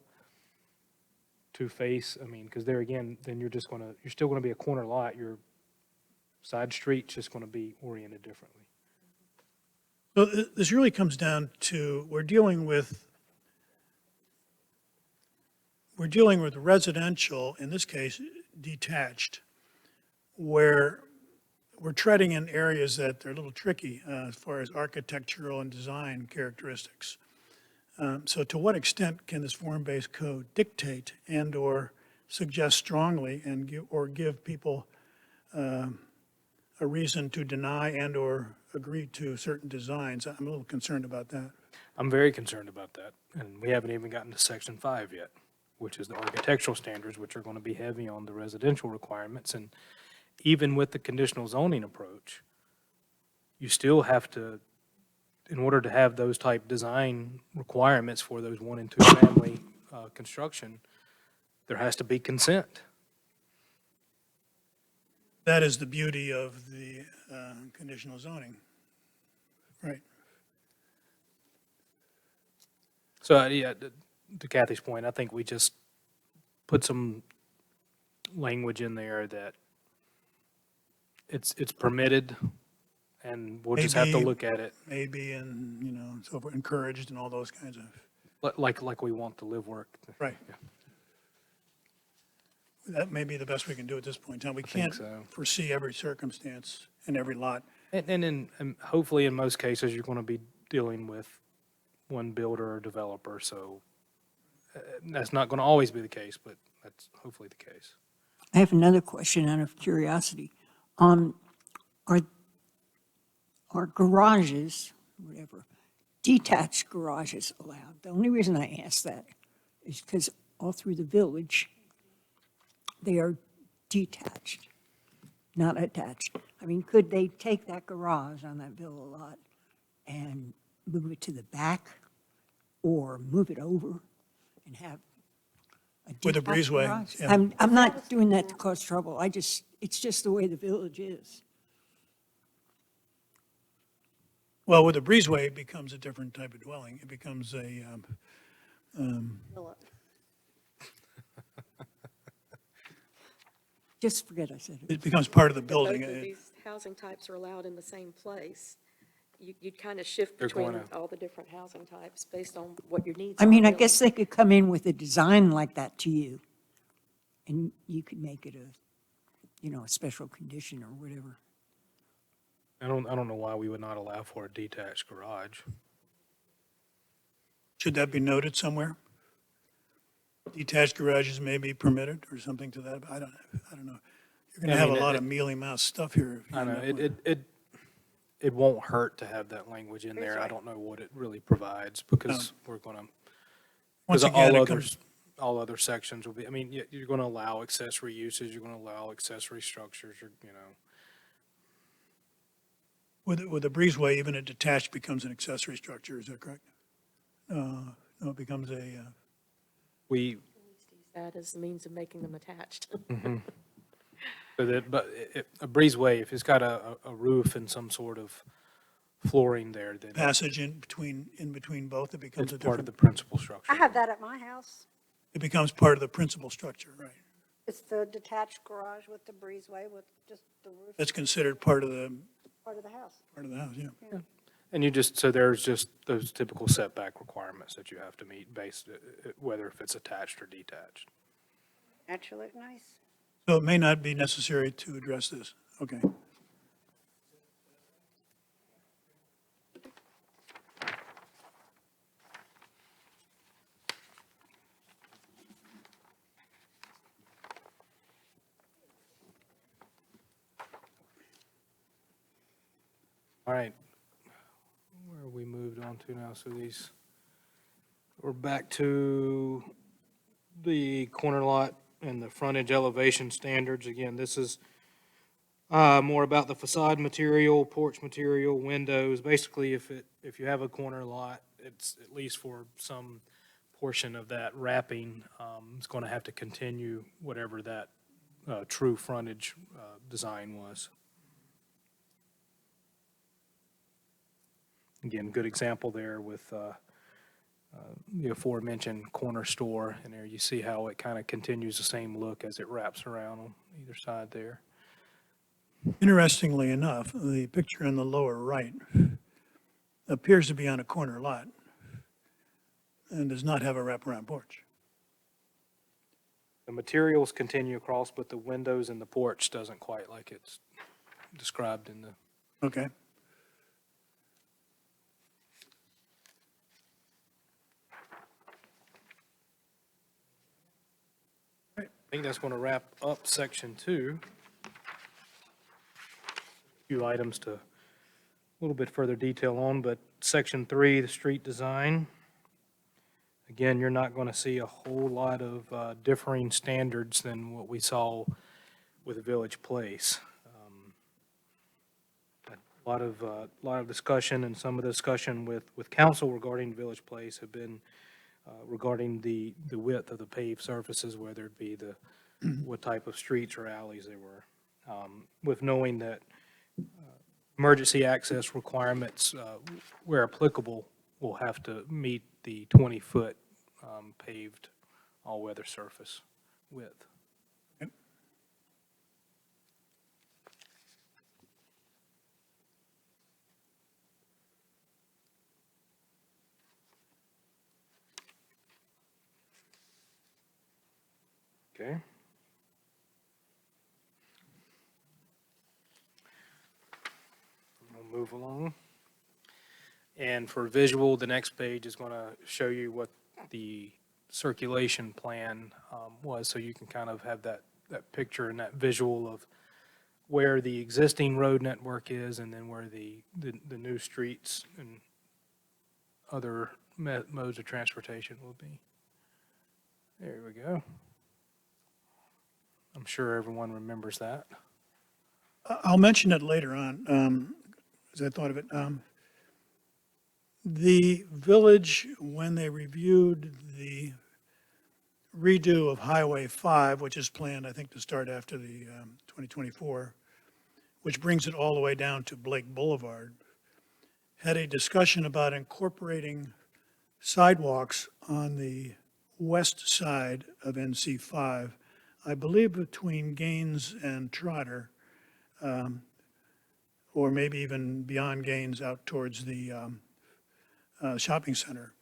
to face, I mean, because there again, then you're still going to be a corner lot. Your side street's just going to be oriented differently. So this really comes down to, we're dealing with residential, in this case, detached, where we're treading in areas that they're a little tricky as far as architectural and design characteristics. So to what extent can this form-based code dictate and/or suggest strongly and give people a reason to deny and/or agree to certain designs? I'm a little concerned about that. I'm very concerned about that, and we haven't even gotten to Section 5 yet, which is the architectural standards, which are going to be heavy on the residential requirements. And even with the conditional zoning approach, you still have to, in order to have those type design requirements for those 1 and 2 family construction, there has to be consent. That is the beauty of the conditional zoning. Right. So, yeah, to Kathy's point, I think we just put some language in there that it's permitted, and we'll just have to Maybe- look at it Maybe, and, so we're encouraged and all those kinds of, like we want the live work. right. That may be the best we can do at this point in time. We think can't so. foresee every circumstance in every lot. And hopefully, in most cases, you're going to be dealing with one builder or developer, so that's not going to always be the case, but that's hopefully the case. I have another question out of curiosity. Are garages, whatever, detached garages allowed? The only reason I ask that is because all through the village, they are detached. not attached. I mean, could they take that garage on that villa lot and move it to the back or move it over and have a With a detached breezeway, garage? yeah. I'm not doing that to cause trouble. It's just the way the village is. Well, with a breezeway, it becomes a different type of dwelling. It becomes a, Just forget I said it. it becomes part of the Both building. of It- these housing types are allowed in the same place. You'd kind of shift They're between going to- all the different housing types based on what your needs I are. mean, I really. guess they could come in with a design like that to you, and you could make it a special condition or whatever. I don't know why we would not allow for a detached garage. Should that be noted somewhere? Detached garages may be permitted or something to that, I don't know. You're going to I have a mean, lot it- of mealy-mouthed stuff here. if you I end know, up it, with- it won't hurt to have that language in there. I don't know what it really provides because we're going to, Once because again, all it others, comes, all other sections will be, I mean, you're going to allow accessory uses, you're going to allow accessory structures, with a breezeway, even a detached becomes an accessory structure, is that correct? No, it becomes a, we, Use that as a means of making them attached. but a breezeway, if it's got a roof and some sort of flooring there, then passage in between both, it becomes it's a part of the different, principal structure. I have that at my house. it becomes part of the principal structure, right? It's the detached garage with the breezeway with just the roof That's considered part of the house. house, yeah. And so there's just those typical setback requirements that you have to meet based, whether if it's attached or detached. Actually, look nice. So it may not be necessary to address this, okay. All right. Where are we moved on to now? So we're back to the corner lot and the frontage elevation standards. Again, this is more about the facade material, porch material, windows. Basically, if you have a corner lot, it's at least for some portion of that wrapping, it's going to have to continue whatever that true frontage design was. Again, good example there with the aforementioned corner store, and there you see how it kind of continues the same look as it wraps around on either side there. Interestingly enough, the picture in the lower right appears to be on a corner lot and does not have a wraparound porch. The materials continue across, but the windows and the porch doesn't quite like it's described in the, Okay, I think that's going to wrap up section 2. Few items to a little bit further detail on, but section 3, the street design. Again, you're not going to see a whole lot of differing standards than what we saw with Village Place. A lot of discussion, and some of the discussion with council regarding Village Place have been regarding the width of the paved surfaces, whether it be what type of streets or alleys they were. With knowing that emergency access requirements, where applicable, will have to meet the 20-foot paved all-weather surface width. Okay. We'll move along. And for visual, the next page is going to show you what the circulation plan was, so you can kind of have that picture and that visual of where the existing road network is and then where the new streets and other modes of transportation will be. There we go. I'm sure everyone remembers that. I'll mention it later on, as I thought of it. The village, when they reviewed the redo of Highway 5, which is planned, I think, to start after the 2024, which brings it all the way down to Blake Boulevard, had a discussion about incorporating sidewalks on the west side of NC 5, I believe between Gaines and Trotter, or maybe even beyond Gaines out towards the shopping center.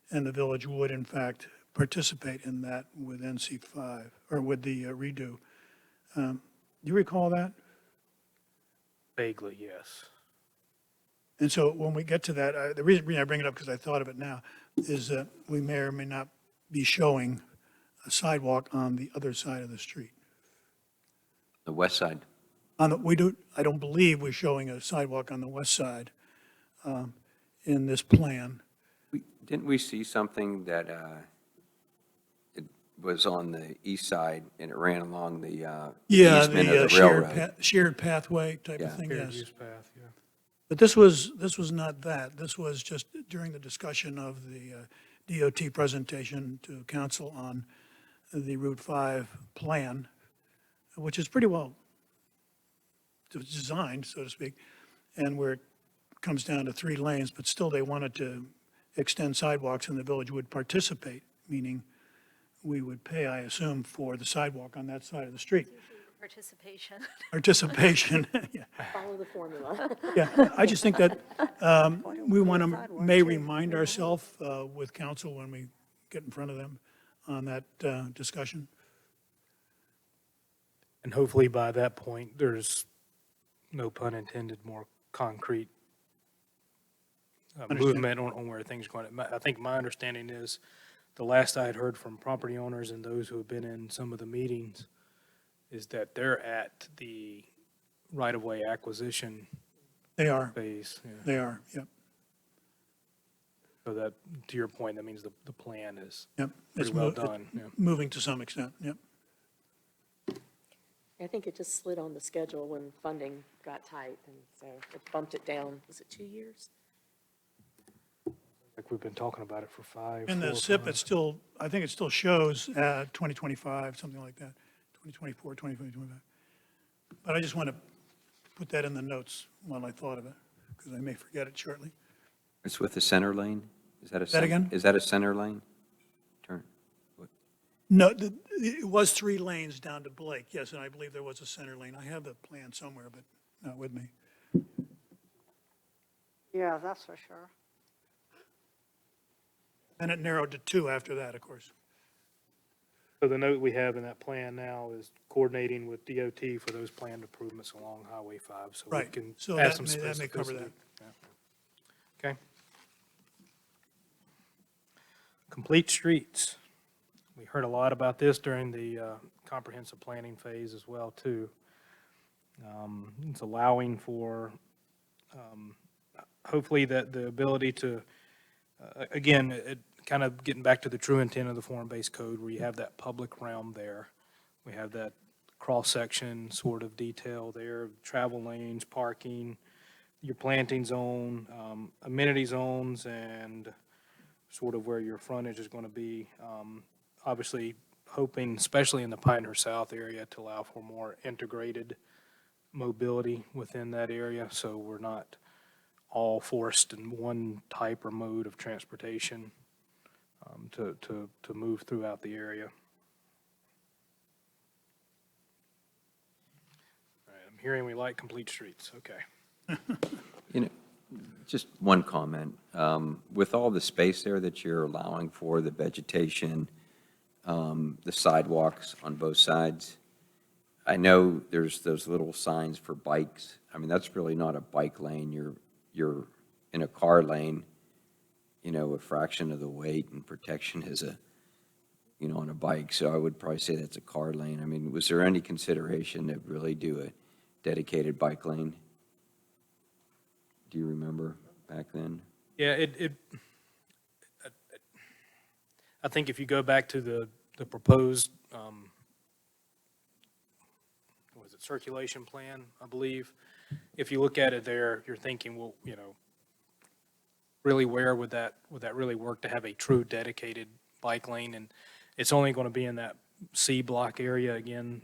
And the village would, in fact, participate in that with NC 5, or with the redo. Do you recall that? Vaguely, yes. And so when we get to that, the reason I bring it up, because I thought of it now, is that we may or may not be showing a sidewalk on the other side of the street. The west side. I don't believe we're showing a sidewalk on the west side in this plan. Didn't we see something that it was on the east side and it ran along the Yeah, easement the of the railroad? shared pathway type Yeah. of thing, Shared yes. use path, yeah. But this was not that. This was just during the discussion of the DOT presentation to council on the Route 5 plan, which is pretty well designed, so to speak, and where it comes down to 3 lanes, but still they wanted to extend sidewalks and the village would participate, meaning we would pay, I assume, for the sidewalk on that side of the street. Participation. Participation, yeah. Follow the formula. Yeah, I just think that we want to, may remind ourselves with council when we get in front of them on that discussion. And hopefully by that point, there's, no pun intended, more concrete Understand. movement on where things are going. I think my understanding is, the last I had heard from property owners and those who have been in some of the meetings, is that they're at the right-of-way acquisition They are, phase. Yeah. they are, yep, So that, to your point, that means the plan is yep. pretty It's well mo- done. Yeah. Moving to some extent, yep. I think it just slid on the schedule when funding got tight, and so it bumped it down. Was it 2 years? Like we've been talking about it for five. In the 4 or SIP, 5. it's still, I think it still shows 2025, something like that, 2024, 2025. But I just want to put that in the notes while I thought of it, because I may forget it shortly. It's with the center lane? Is that a? That again? Is that a center lane? Turn. No, it was 3 lanes down to Blake, yes, and I believe there was a center lane. I have the plan somewhere, but not with me. Yeah, that's for sure. And it narrowed to 2 after that, of course. So the note we have in that plan now is coordinating with DOT for those planned improvements along Highway 5. So we Right. can So add that some may cover specificity. that. Yeah. Okay. Complete streets. We heard a lot about this during the comprehensive planning phase as well, too. It's allowing for, hopefully, that the ability to, again, it kind of getting back to the true intent of the form-based code, where you have that public realm there. We have that cross-section sort of detail there, travel lanes, parking, your planting zone, amenity zones, and sort of where your frontage is going to be. Obviously, hoping, especially in the Pinehurst South area, to allow for more integrated mobility within that area, so we're not all forced in one type or mode of transportation to move throughout the area. All right, I'm hearing we like complete streets, okay. You know, just one comment. With all the space there that you're allowing for, the vegetation, the sidewalks on both sides, I know there's those little signs for bikes. I mean, that's really not a bike lane. You're in a car lane, you know, a fraction of the weight and protection is on a bike. So I would probably say that's a car lane. I mean, was there any consideration to really do a dedicated bike lane? Do you remember back then? Yeah, I think if you go back to the proposed, was it circulation plan, I believe. If you look at it there, you're thinking, well, really where would that really work to have a true dedicated bike lane? And it's only going to be in that C block area again,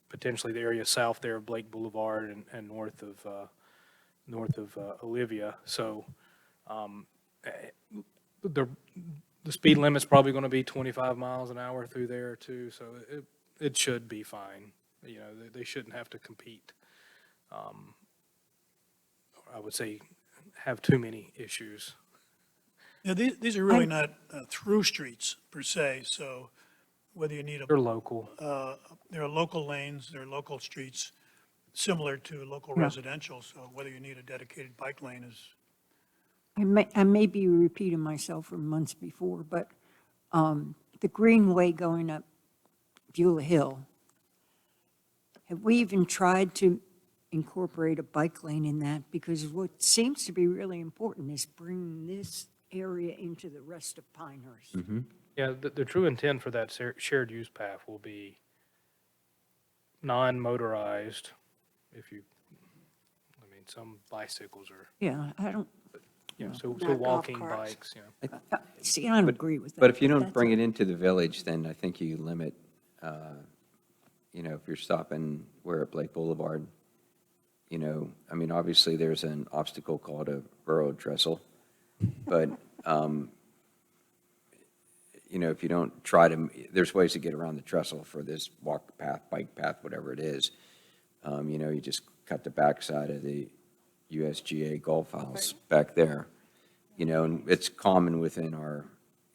potentially the area south there of Blake Boulevard and north of Olivia. So the speed limit's probably going to be 25 miles an hour through there too, so it should be fine. They shouldn't have to compete. I would say have too many issues. Yeah, these are really not through streets per se, so whether you need They're local. there are local lanes, there are local streets similar to local residential, so whether you need a dedicated bike lane is, I may be repeating myself from months before, but the greenway going up Beulah Hill, have we even tried to incorporate a bike lane in that? Because what seems to be really important is bringing this area into the rest of Pinehurst. Yeah, the true intent for that shared use path will be non-motorized, some bicycles are, Yeah, I don't, so Not golf walking carts. bikes, see, I don't agree with that. But if you don't That's- bring it into the village, then I think you limit, if you're stopping where at Blake Boulevard, obviously there's an obstacle called a railroad trestle, but, if you don't try to, there's ways to get around the trestle for this walk path, bike path, whatever it is. You just cut the backside of the USGA golf house back there, and it's common within our,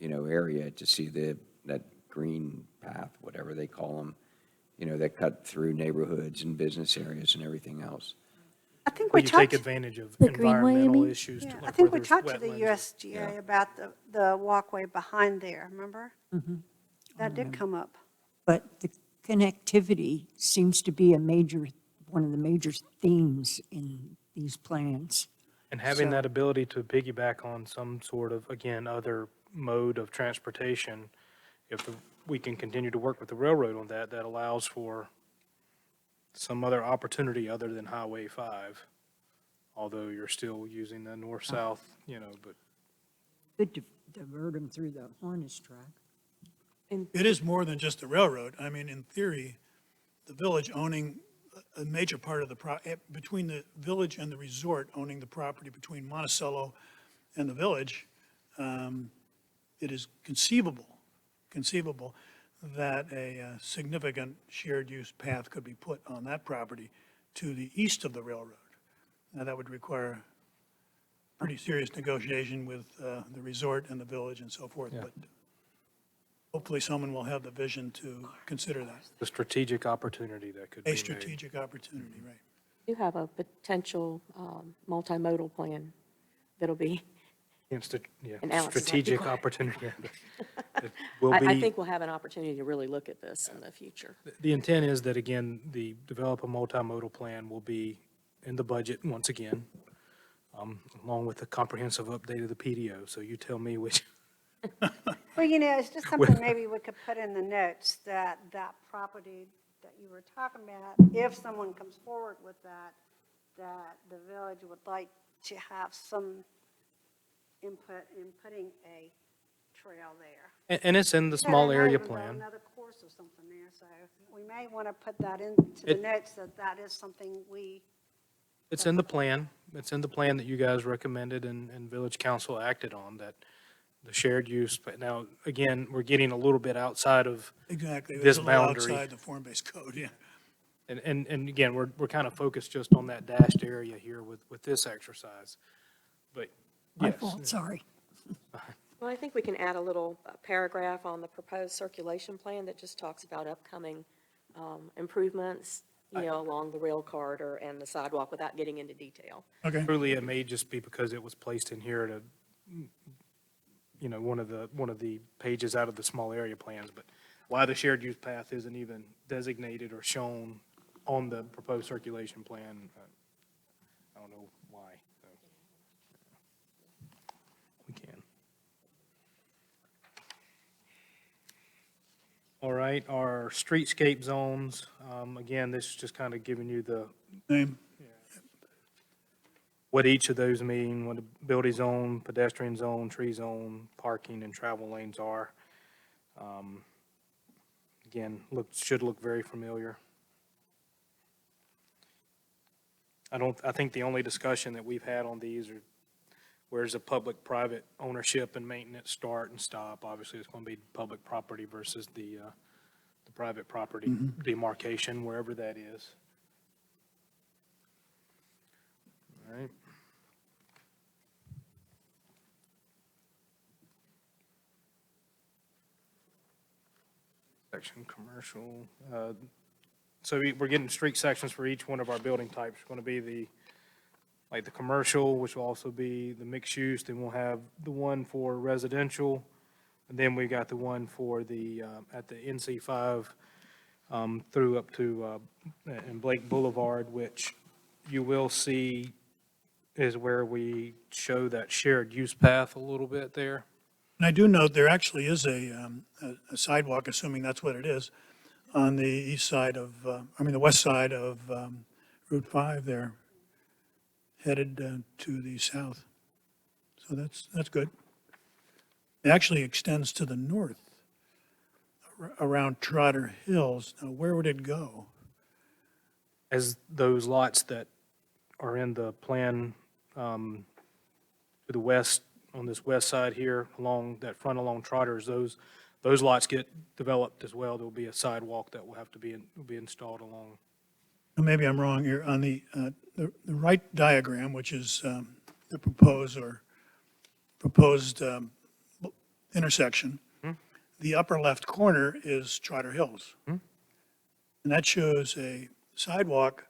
area to see that green path, whatever they call them, that cut through neighborhoods and business areas and everything else. I think where we you take talked, advance of The Greenway, you environmental mean? issues. yeah, I like think where we there's talked to the wetlands. USGA about the walkway behind there, remember? That did come up. But the connectivity seems to be one of the major themes in these plans. And having So- that ability to piggyback on some sort of, again, other mode of transportation, we can continue to work with the railroad on that allows for some other opportunity other than Highway 5, although you're still using the north-south, but Could divert them through the harness track. it is more than just the railroad. I mean, in theory, the village owning a major part of between the village and the resort owning the property between Monticello and the village, it is conceivable that a significant shared use path could be put on that property to the east of the railroad. Now, that would require pretty serious negotiation with the resort and the village and so forth, but hopefully someone will have the vision to consider that. the strategic opportunity that could be A made. strategic opportunity, right. You have a potential multimodal plan that'll be, And Alex is like, Strategic "Be quiet." opportunity. It will I be, think we'll have an opportunity to really look at this in the future. the intent is that, again, the develop a multimodal plan will be in the budget once again, along with a comprehensive update of the PDO. So you tell me which, Well, it's just something maybe we could put in the notes that that property that you were talking about, if someone comes forward with that the village would like to have some input in putting a trail there. and it's in the small Yeah, area maybe plan. Another course or something there, so we may want to put that into the It- notes that is something we, It's in the plan. It's in the plan that you guys recommended and village council acted on, that the shared use. But now, again, we're getting a little bit outside of, Exactly. It's This a little boundary. outside the form-based code, yeah. and again, we're kind of focused just on that dashed area here with this exercise. But My yes. fault, sorry. Well, I think we can add a little paragraph on the proposed circulation plan that just talks about upcoming improvements, along the rail corridor and the sidewalk without getting into detail. Okay. Truly, it may just be because it was placed in here to, one of the pages out of the small area plans, but why the shared use path isn't even designated or shown on the proposed circulation plan, I don't know why. So, we can. All right, our streetscape zones, again, this is just kind of giving you the, Name? what each of those mean, what a building zone, pedestrian zone, tree zone, parking, and travel lanes are. Again, should look very familiar. I think the only discussion that we've had on these are where's the public-private ownership and maintenance start and stop. Obviously, it's going to be public property versus the private property demarcation, wherever that is. All right. Section commercial. So we're getting street sections for each one of our building types. It's going to be the commercial, which will also be the mixed use, then we'll have the one for residential, and then we got the one for at the NC5 through up to, and Blake Boulevard, which you will see is where we show that shared use path a little bit there. And I do note there actually is a sidewalk, assuming that's what it is, on the east side of, the west side of Route 5 there, headed to the south. So that's good. It actually extends to the north, around Trotter Hills. Now, where would it go? As those lots that are in the plan to the west, on this west side here, along that front along Trotters, those lots get developed as well. There'll be a sidewalk that will have to be installed along. Maybe I'm wrong here. On the right diagram, which is the proposed intersection, the upper left corner is Trotter Hills. And that shows a sidewalk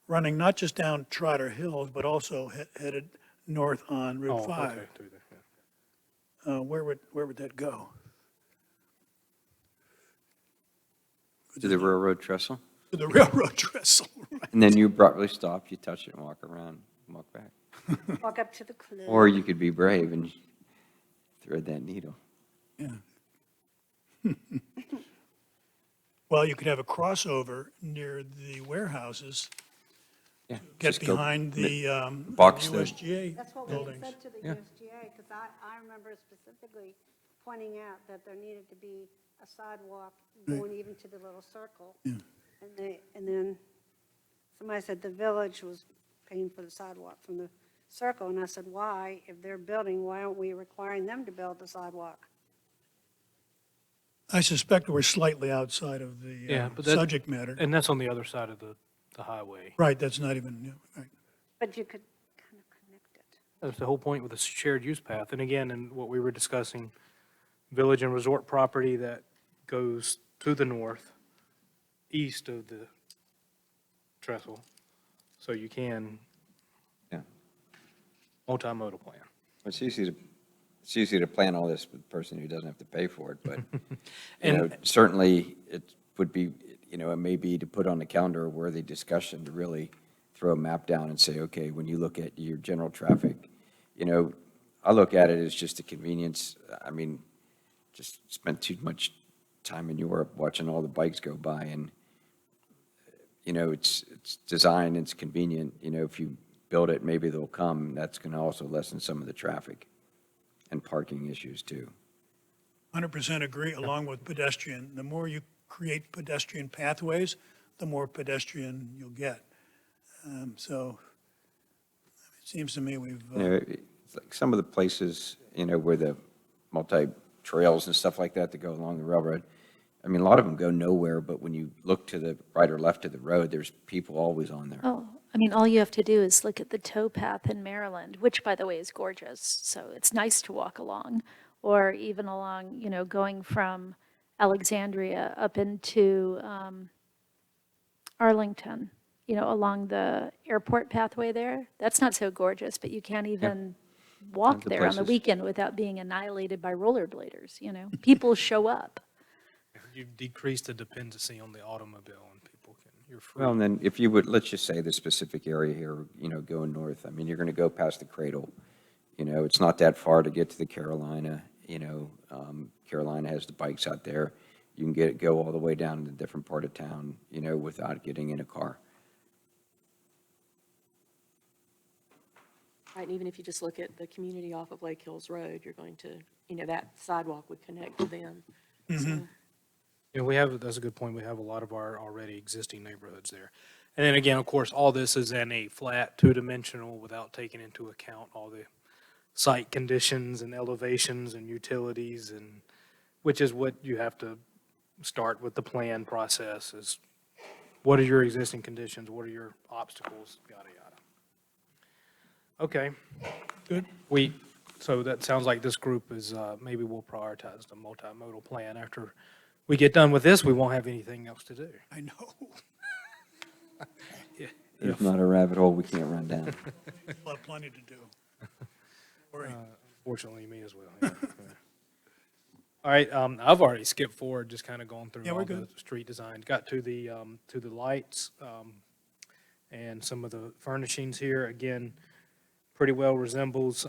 running not just down Trotter Hills, but also headed north on Route 5. Okay, through there, yeah. Where would that go? To the railroad trestle, To the railroad trestle, right? and then you abruptly stop, you touch it and walk around, and walk back. Walk up to the cliff. Or you could be brave and thread that needle. Yeah. Well, you could have a crossover near the warehouses, Yeah. get just go behind the box the- USGA That's what we buildings. said to the Yeah. USGA, because I remember specifically pointing out that there needed to be a sidewalk going even to the little circle. Yeah. And then somebody said the village was paying for the sidewalk from the circle, and I said, why? If they're building, why aren't we requiring them to build the sidewalk? I suspect we're slightly outside of the Yeah, but that- subject matter. And that's on the other side of the highway. Right, that's not even, yeah, right. But you could kind of connect it. That's the whole point with the shared use path. And again, in what we were discussing, village and resort property that goes to the north, east of the trestle. So you can Yeah. multimodal plan. It's easy to plan all this with a person who doesn't have to pay for it, but, And- certainly it would be, it may be to put on the calendar a worthy discussion to really throw a map down and say, okay, when you look at your general traffic, I look at it as just a convenience. I mean, just spent too much time in Europe watching all the bikes go by, and, it's designed, it's convenient. If you build it, maybe they'll come. That's going to also lessen some of the traffic and parking issues too. 100% agree, along with pedestrian. The more you create pedestrian pathways, the more pedestrian you'll get. So it seems to me we've, It's like some of the places, where the multi-trails and stuff like that go along the railroad, I mean, a lot of them go nowhere, but when you look to the right or left of the road, there's people always on there. Oh, all you have to do is look at the towpath in Maryland, which, by the way, is gorgeous. So it's nice to walk along, or even along, going from Alexandria up into Arlington, along the airport pathway there. That's not so gorgeous, but you can't even walk Tons of there on the places. weekend without being annihilated by rollerbladers, People show up. You decrease the dependency on the automobile and people you're free. Well, and then if you would, let's just say the specific area here, going north, I mean, you're going to go past the Cradle. It's not that far to get to the Carolina, Carolina has the bikes out there. You can go all the way down to a different part of town, without getting in a car. Right, and even if you just look at the community off of Lake Hills Road, you're going to, that sidewalk would connect to them. So, That's a good point. We have a lot of our already existing neighborhoods there. And then again, of course, all this is in a flat, two-dimensional without taking into account all the site conditions and elevations and utilities and, which is what you have to start with the plan process is what are your existing conditions? What are your obstacles? Yada, yada. Okay. Good. So that sounds like this group is, maybe we'll prioritize the multimodal plan. After we get done with this, we won't have anything else to do. I know. There's not a rabbit hole we can't run down. We'll have plenty to do. Worry. Fortunately, me as well. Yeah. All right, I've already skipped forward, just kind of going through Yeah, we're all the good. street design. Got to the lights, and some of the furnishings here. Again, pretty well resembles,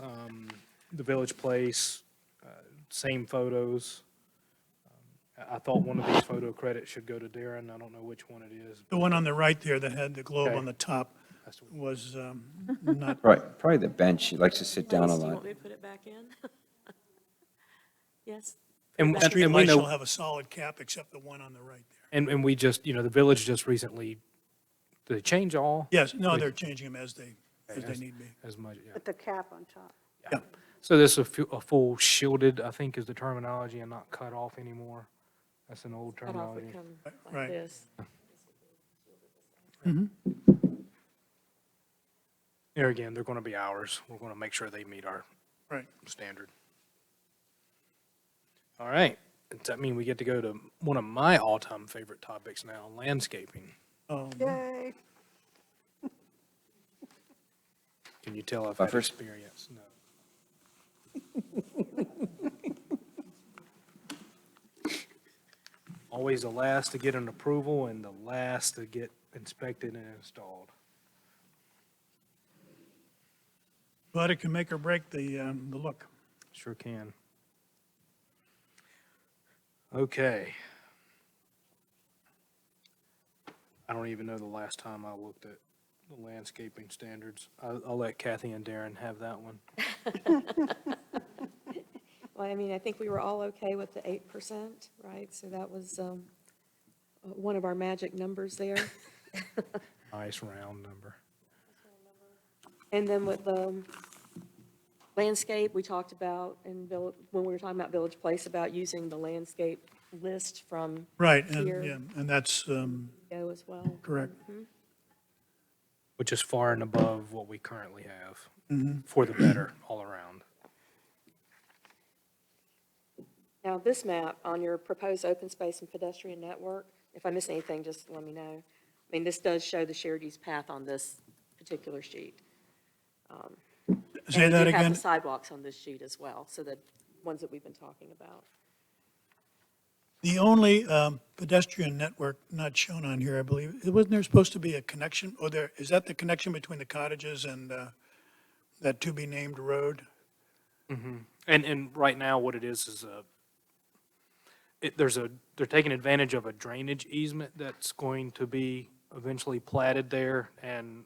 the Village Place, same photos. I thought one of these photo credits should go to Darren. I don't know which one it is. The one on the right there that had the globe Okay. on the top That's what- was not, Right, probably the bench. She likes to sit down a Liz, do you lot. want me to put it back in? Yes? And, the street and we lights will know, have a solid cap except the one on the right there. and we just, the village just recently, did they change all? Yes, no, they're changing them as they need be. As much, yeah. With the cap on top. Yeah. So this is a full shielded, I think is the terminology, and not cut off anymore. That's an old Cut off terminology. would come Right. like this. There again, they're going to be ours. We're going to make sure they meet our Right. standard. All right. Does that mean we get to go to one of my all-time favorite topics now, landscaping? Yay. Can you tell I've had Buffers? experience? No. Always the last to get an approval and the last to get inspected and installed. But it can make or break the look. Sure can. Okay. I don't even know the last time I looked at the landscaping standards. I'll let Kathy and Darren have that one. Well, I mean, I think we were all okay with the 8%, right? So that was one of our magic numbers there. Nice round number. And then with the landscape, we talked about, when we were talking about Village Place, about using the landscape list from Right, Here. and that's Go as well. correct. Which is far and above what we currently have for the better all around. Now, this map on your proposed open space and pedestrian network, if I miss anything, just let me know. I mean, this does show the shared use path on this particular sheet. Say And that we have again? the sidewalks on this sheet as well, so the ones that we've been talking about. The only pedestrian network not shown on here, I believe, wasn't there supposed to be a connection? Or is that the connection between the cottages and that to-be-named road? And right now, what it is they're taking advantage of a drainage easement that's going to be eventually platted there and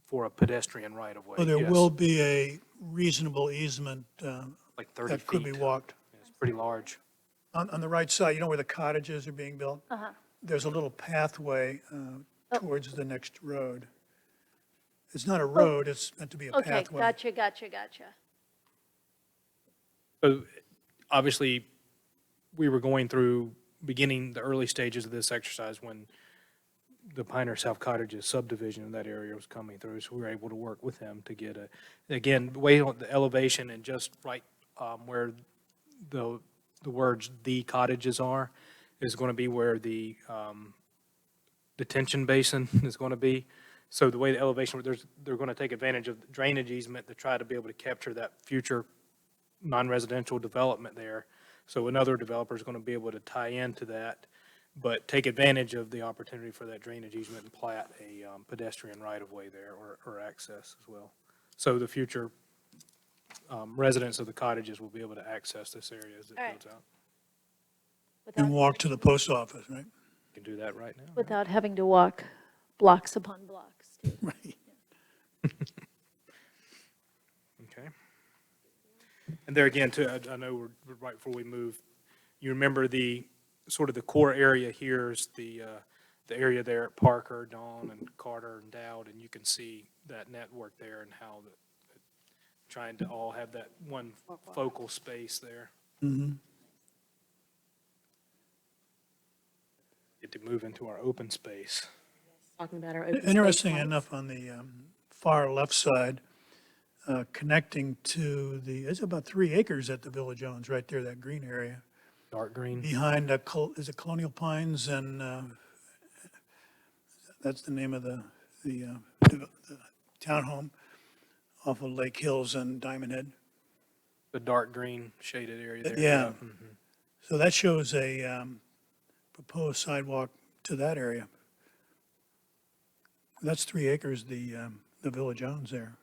for a pedestrian right of way. Well, there Yes. will be a reasonable easement Like 30 that could be feet. walked. It's pretty large. On the right side, you know where the cottages are being built? Uh-huh. There's a little pathway towards the next road. It's not a road, it's meant to be a Okay, pathway. gotcha. So obviously, we were going through, beginning the early stages of this exercise when the Pioneer South Cottages subdivision in that area was coming through. So we were able to work with them to get again, way on the elevation and just right where the words "the cottages" are, is going to be where the detention basin is going to be. So the way the elevation, they're going to take advantage of the drainage easement to try to be able to capture that future non-residential development there. So another developer is going to be able to tie into that, but take advantage of the opportunity for that drainage easement and plat a pedestrian right-of-way there or access as well. So the future residents of the cottages will be able to access this area as it All right. builds out. And walk to the post office, right? You can do that right now. Without having to walk blocks upon blocks. Right. Okay. And there again, too, I know we're right before we move, you remember the, sort of the core area here is the area there at Parker, Dawn, and Carter, and Dowd, and you can see that network there and how trying to all have that one focal space there. Get to move into our open space. Talking about our open space Interesting lights. enough, on the far left side, connecting to it's about 3 acres at the Village Owens, right there, that green area. Dark green. Behind, is it Colonial Pines, and that's the name of the townhome off of Lake Hills and Diamond Head. The dark green shaded area there. Yeah. Mhm. So that shows a proposed sidewalk to that area. That's 3 acres the Village owns there.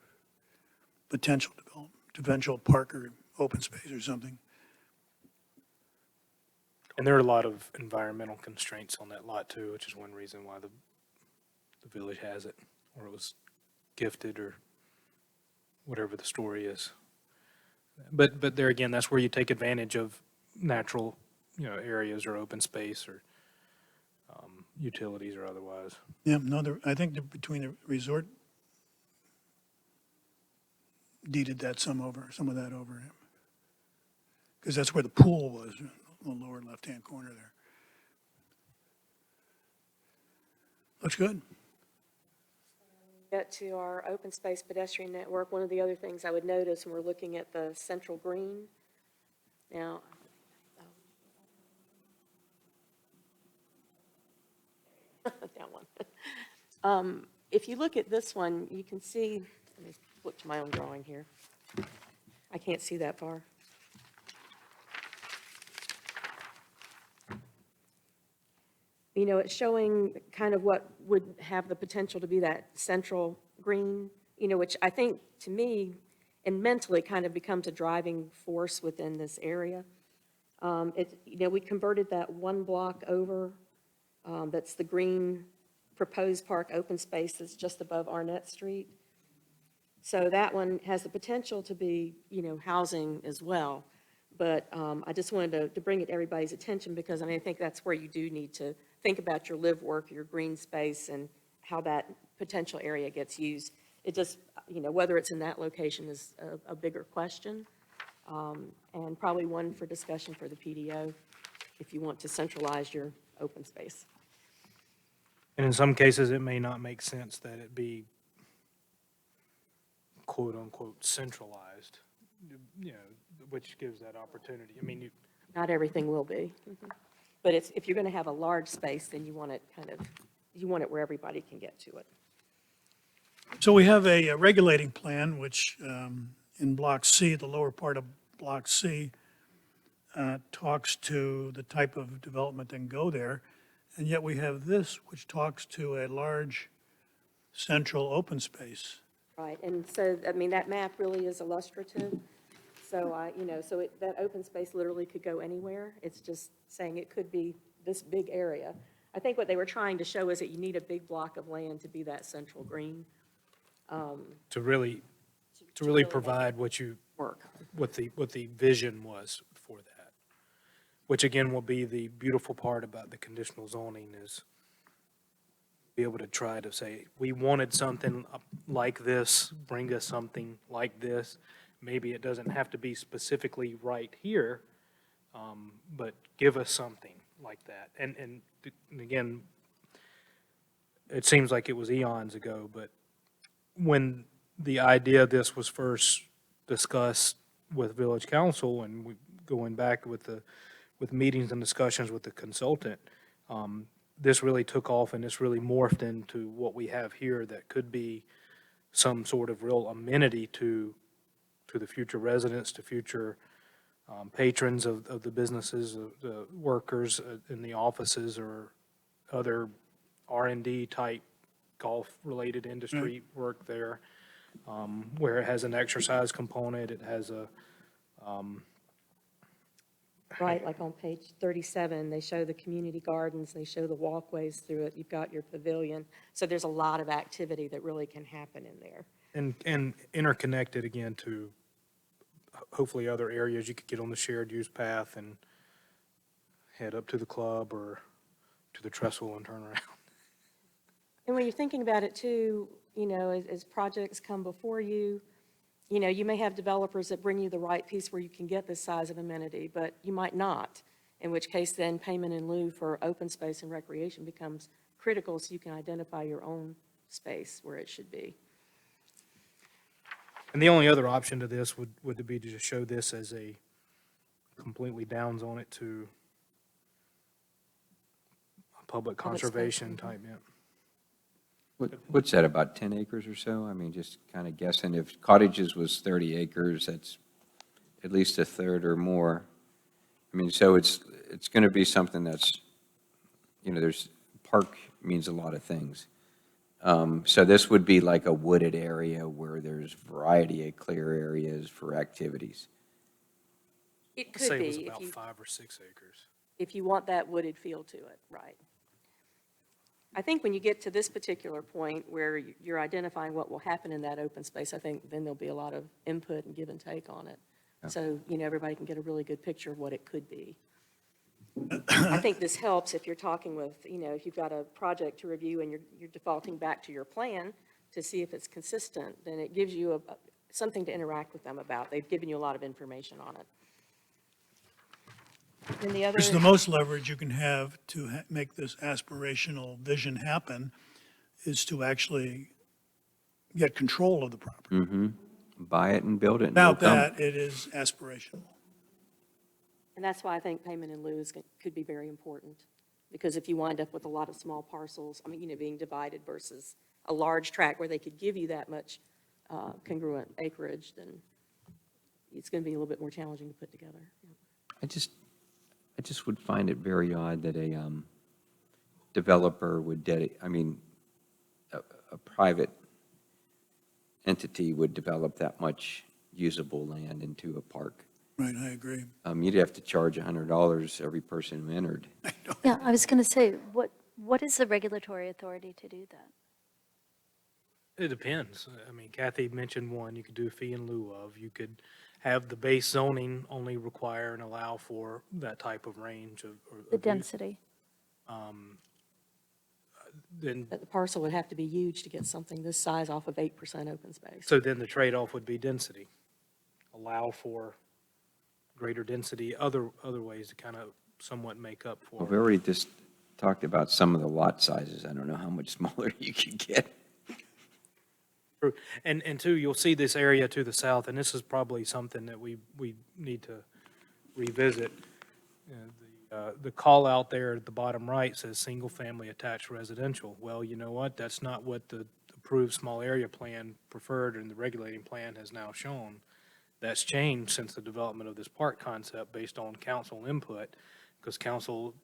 Potential development, eventual park or open space or something. And there are a lot of environmental constraints on that lot too, which is one reason why the village has it, or it was gifted, or whatever the story is. But there again, that's where you take advantage of natural, areas or open space or utilities or otherwise. Yeah, no, I think between the resort deeded some of that over him. Because that's where the pool was, in the lower left-hand corner there. Looks good. Get to our open space pedestrian network, one of the other things I would notice when we're looking at the central green. Now, that one. If you look at this one, you can see, let me flip to my own drawing here. I can't see that far. It's showing kind of what would have the potential to be that central green, which I think, to me, and mentally kind of becomes a driving force within this area. We converted that one block over, that's the green proposed park open space that's just above Arnett Street. So that one has the potential to be, housing as well. But I just wanted to bring it to everybody's attention because, I think that's where you do need to think about your live work, your green space, and how that potential area gets used. It just, whether it's in that location is a bigger question, and probably one for discussion for the PDO if you want to centralize your open space. And in some cases, it may not make sense that it be quote-unquote centralized, which gives that opportunity. Not everything will be. But if you're going to have a large space, then you want it where everybody can get to it. So we have a regulating plan, which in Block C, the lower part of Block C, talks to the type of development that can go there. And yet we have this, which talks to a large central open space. Right, and so, that map really is illustrative. So, that open space literally could go anywhere. It's just saying it could be this big area. I think what they were trying to show is that you need a big block of land to be that central green. To really make provide it what work. the vision was for that. Which again will be the beautiful part about the conditional zoning is be able to try to say, we wanted something like this, bring us something like this. Maybe it doesn't have to be specifically right here, but give us something like that. And again, it seems like it was eons ago, but when the idea of this was first discussed with village council and going back with meetings and discussions with the consultant, this really took off and this really morphed into what we have here that could be some sort of real amenity to the future residents, to future patrons of the businesses, the workers in the offices or other R&D type golf-related industry work there, where it has an exercise component, it has right, like on page 37, they show the community gardens, they show the walkways through it, you've got your pavilion. So there's a lot of activity that really can happen in there. And interconnected again to hopefully other areas. You could get on the shared use path and head up to the club or to the trestle and turn around. And when you're thinking about it too, as projects come before you, you may have developers that bring you the right piece where you can get this size of amenity, but you might not, in which case then payment in lieu for open space and recreation becomes critical so you can identify your own space where it should be. And the only other option to this would be to just show this as a completely down zone it to a public Public space, conservation type, yeah. What's that, about 10 acres or so? I mean, just kind of guessing, if cottages was 30 acres, that's at least a third or more. I mean, so it's going to be something that's, park means a lot of things. So this would be like a wooded area where there's variety of clear areas for activities. It I'd could say it was be about 5 or 6 acres. if you want that wooded feel to it, right. I think when you get to this particular point where you're identifying what will happen in that open space, I think then there'll be a lot of input and give and take on it. So, everybody can get a really good picture of what it could be. I think this helps if you're talking with, if you've got a project to review and you're defaulting back to your plan to see if it's consistent, then it gives you something to interact with them about. They've given you a lot of information on it. And the other, Which is the most leverage you can have to make this aspirational vision happen is to actually get control of the property. Buy it and build it. and they'll Without come. that, it is aspirational. and that's why I think payment in lieu could be very important. Because if you wind up with a lot of small parcels, being divided versus a large tract where they could give you that much congruent acreage, then it's going to be a little bit more challenging to put together. I just would find it very odd that a developer would a private entity would develop that much usable land into a park. Right, I agree. You'd have to charge $100 every person who entered. Yeah, I was going to say, what is the regulatory authority to do that? It depends. I mean, Kathy mentioned one, you could do a fee in lieu of. You could have the base zoning only require and allow for that type of range of. The density? Then, But the parcel would have to be huge to get something this size off of 8% open space. so then the trade-off would be density. Allow for greater density, other ways to kind of somewhat make up Well, we for. already just talked about some of the lot sizes. I don't know how much smaller you could get. True. And two, you'll see this area to the south, and this is probably something that we need to revisit. The call out there at the bottom right says single-family attached residential. Well, you know what? That's not what the approved small area plan preferred and the regulating plan has now shown. That's changed since the development of this park concept based on council input, because council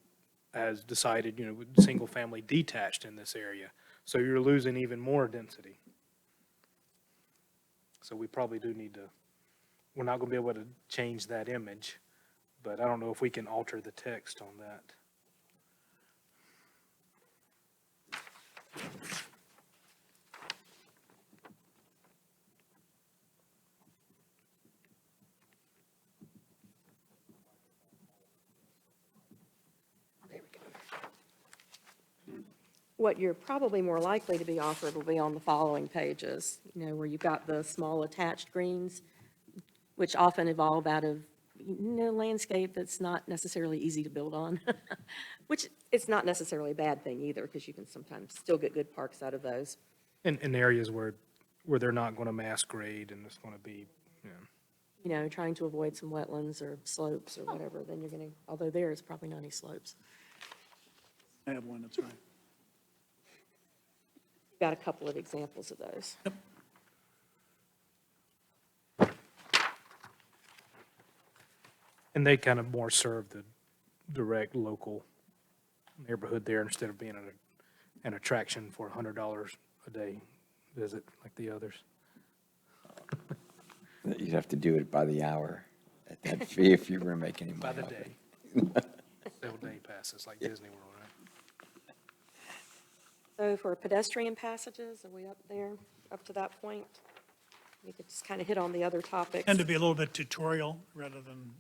has decided, single-family detached in this area. So you're losing even more density. So we probably do need to, we're not going to be able to change that image, but I don't know if we can alter the text on that. What you're probably more likely to be offered will be on the following pages, where you've got the small attached greens, which often evolve out of, landscape that's not necessarily easy to build on, which it's not necessarily a bad thing either, because you can sometimes still get good parks out of those. In areas where they're not going to mass grade and it's going to be, Trying to avoid some wetlands or slopes or whatever, then you're going to, although there's probably not any slopes. I have one, that's right. Got a couple of examples of those. and they kind of more serve the direct local neighborhood there instead of being an attraction for $100 a day visit like the others. You'd have to do it by the hour at that fee if you were making any By money the off it. day. Sell day passes like Disney World, right? So for pedestrian passages, are we up there, up to that point? We could just kind of hit on the other topics. Tend to be a little bit tutorial rather than,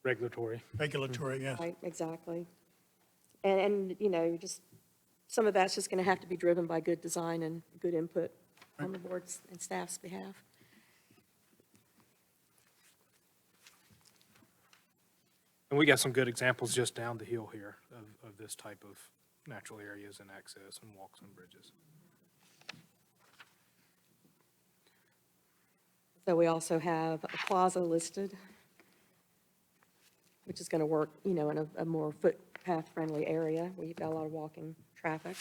Regulatory. regulatory, yes. Right, exactly. And, you know, just, some of that's just going to have to be driven by good design and good input on the board's and staff's behalf. And we got some good examples just down the hill here of this type of natural areas and access and walks and bridges. So we also have a plaza listed, which is going to work, you know, in a more footpath-friendly area where you've got a lot of walking traffic.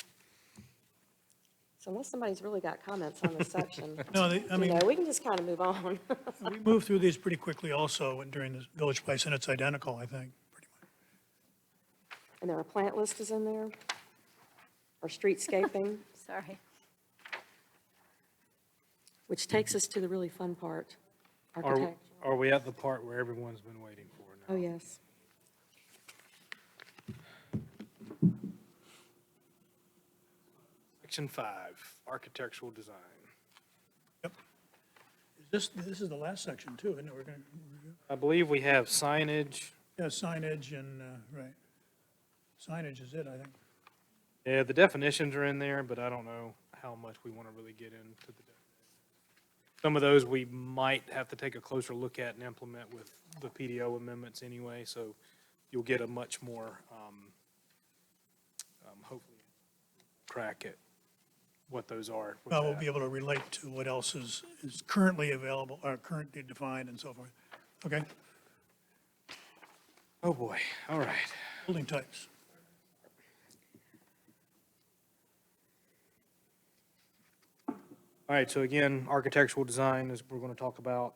So unless somebody's really got comments on this section, No, I you mean, know, we can just kind of move on. we moved through these pretty quickly also during the Village Place, and it's identical, I think, pretty much. And there are plant listers in there, or streetscaping, Sorry. which takes us to the really fun part, Are, architecture. are we at the part where everyone's been waiting for now? Oh, yes. Section 5, architectural design. Yep. This is the last section too, isn't it? We're going to, I believe we have signage. yeah, signage and, right. Signage is it, I think. Yeah, the definitions are in there, but I don't know how much we want to really get into the. Some of those we might have to take a closer look at and implement with the PDO amendments anyway, so you'll get a much more, hopefully, crack at what those are. with Well, we'll that. be able to relate to what else is currently available, or currently defined and so forth. Okay, Oh, boy, all right. building types. All right, so again, architectural design is, we're going to talk about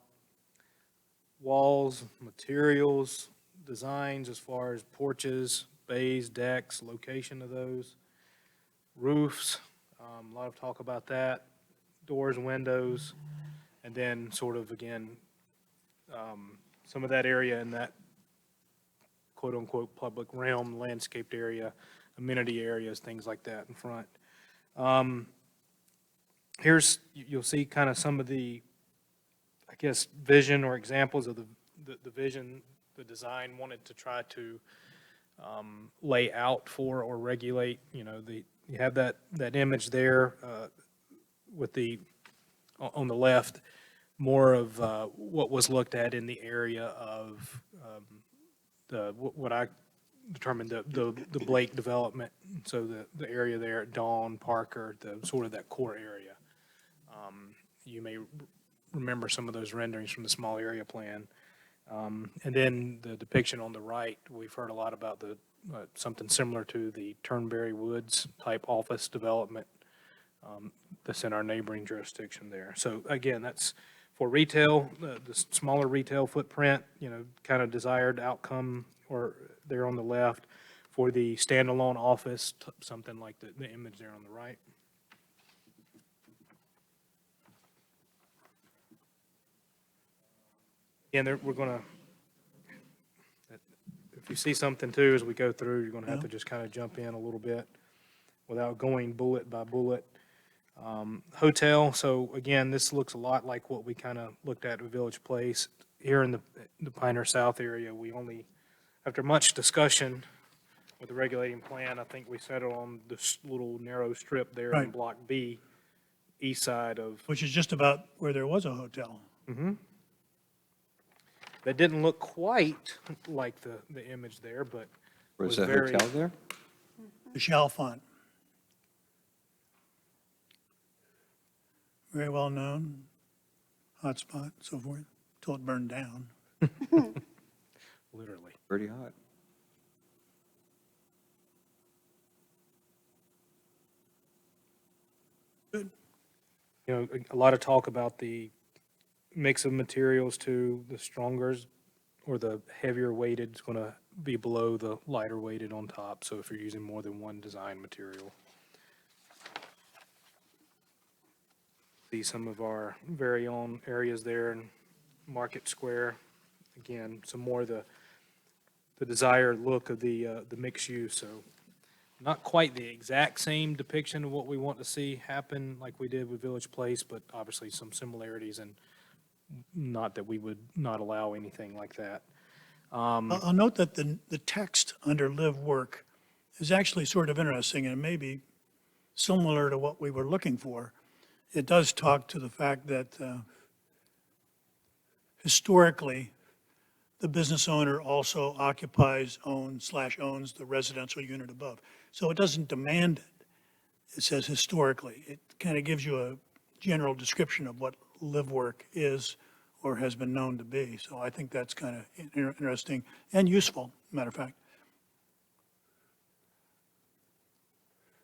walls, materials, designs as far as porches, bays, decks, location of those, roofs, a lot of talk about that, doors, windows, and then sort of, again, some of that area in that quote-unquote public realm, landscaped area, amenity areas, things like that in front. Here's, you'll see kind of some of the, I guess, vision or examples of the vision, the design wanted to try to lay out for or regulate, you know, you have that image there with the, on the left, more of what was looked at in the area of what I determined the Blake development. So the area there at Dawn, Parker, the sort of that core area. You may remember some of those renderings from the small area plan. And then the depiction on the right, we've heard a lot about something similar to the Turnberry Woods type office development that's in our neighboring jurisdiction there. So again, that's for retail, the smaller retail footprint, you know, kind of desired outcome, or there on the left. For the standalone office, something like the image there on the right. Again, we're going to, if you see something too, as we go through, you're going to have to just kind of jump in a little bit without going bullet by bullet. Hotel, so again, this looks a lot like what we kind of looked at Village Place. Here in the Pioneer South area, we only, after much discussion with the regulating plan, I think we settled on this little narrow strip there in Right. Block B, east side of. Which is just about where there was a hotel. That didn't look quite like the image there, but Was was a very. hotel there? The Chalfont. Very well known, hotspot, so forth, till it burned down. Literally. Pretty hot. Good. You know, a lot of talk about the mix of materials too, the stronger or the heavier weighted is going to be below the lighter weighted on top. So if you're using more than one design material. See some of our very own areas there in Market Square. Again, some more of the the desired look of the mixed use, so not quite the exact same depiction of what we want to see happen like we did with Village Place, but obviously some similarities, and not that we would not allow anything like that. I'll note that the text under live work is actually sort of interesting and maybe similar to what we were looking for. It does talk to the fact that historically, the business owner also occupies, owns the residential unit above. So it doesn't demand it. It says historically. It kind of gives you a general description of what live work is or has been known to be. So I think that's kind of interesting and useful, matter of fact.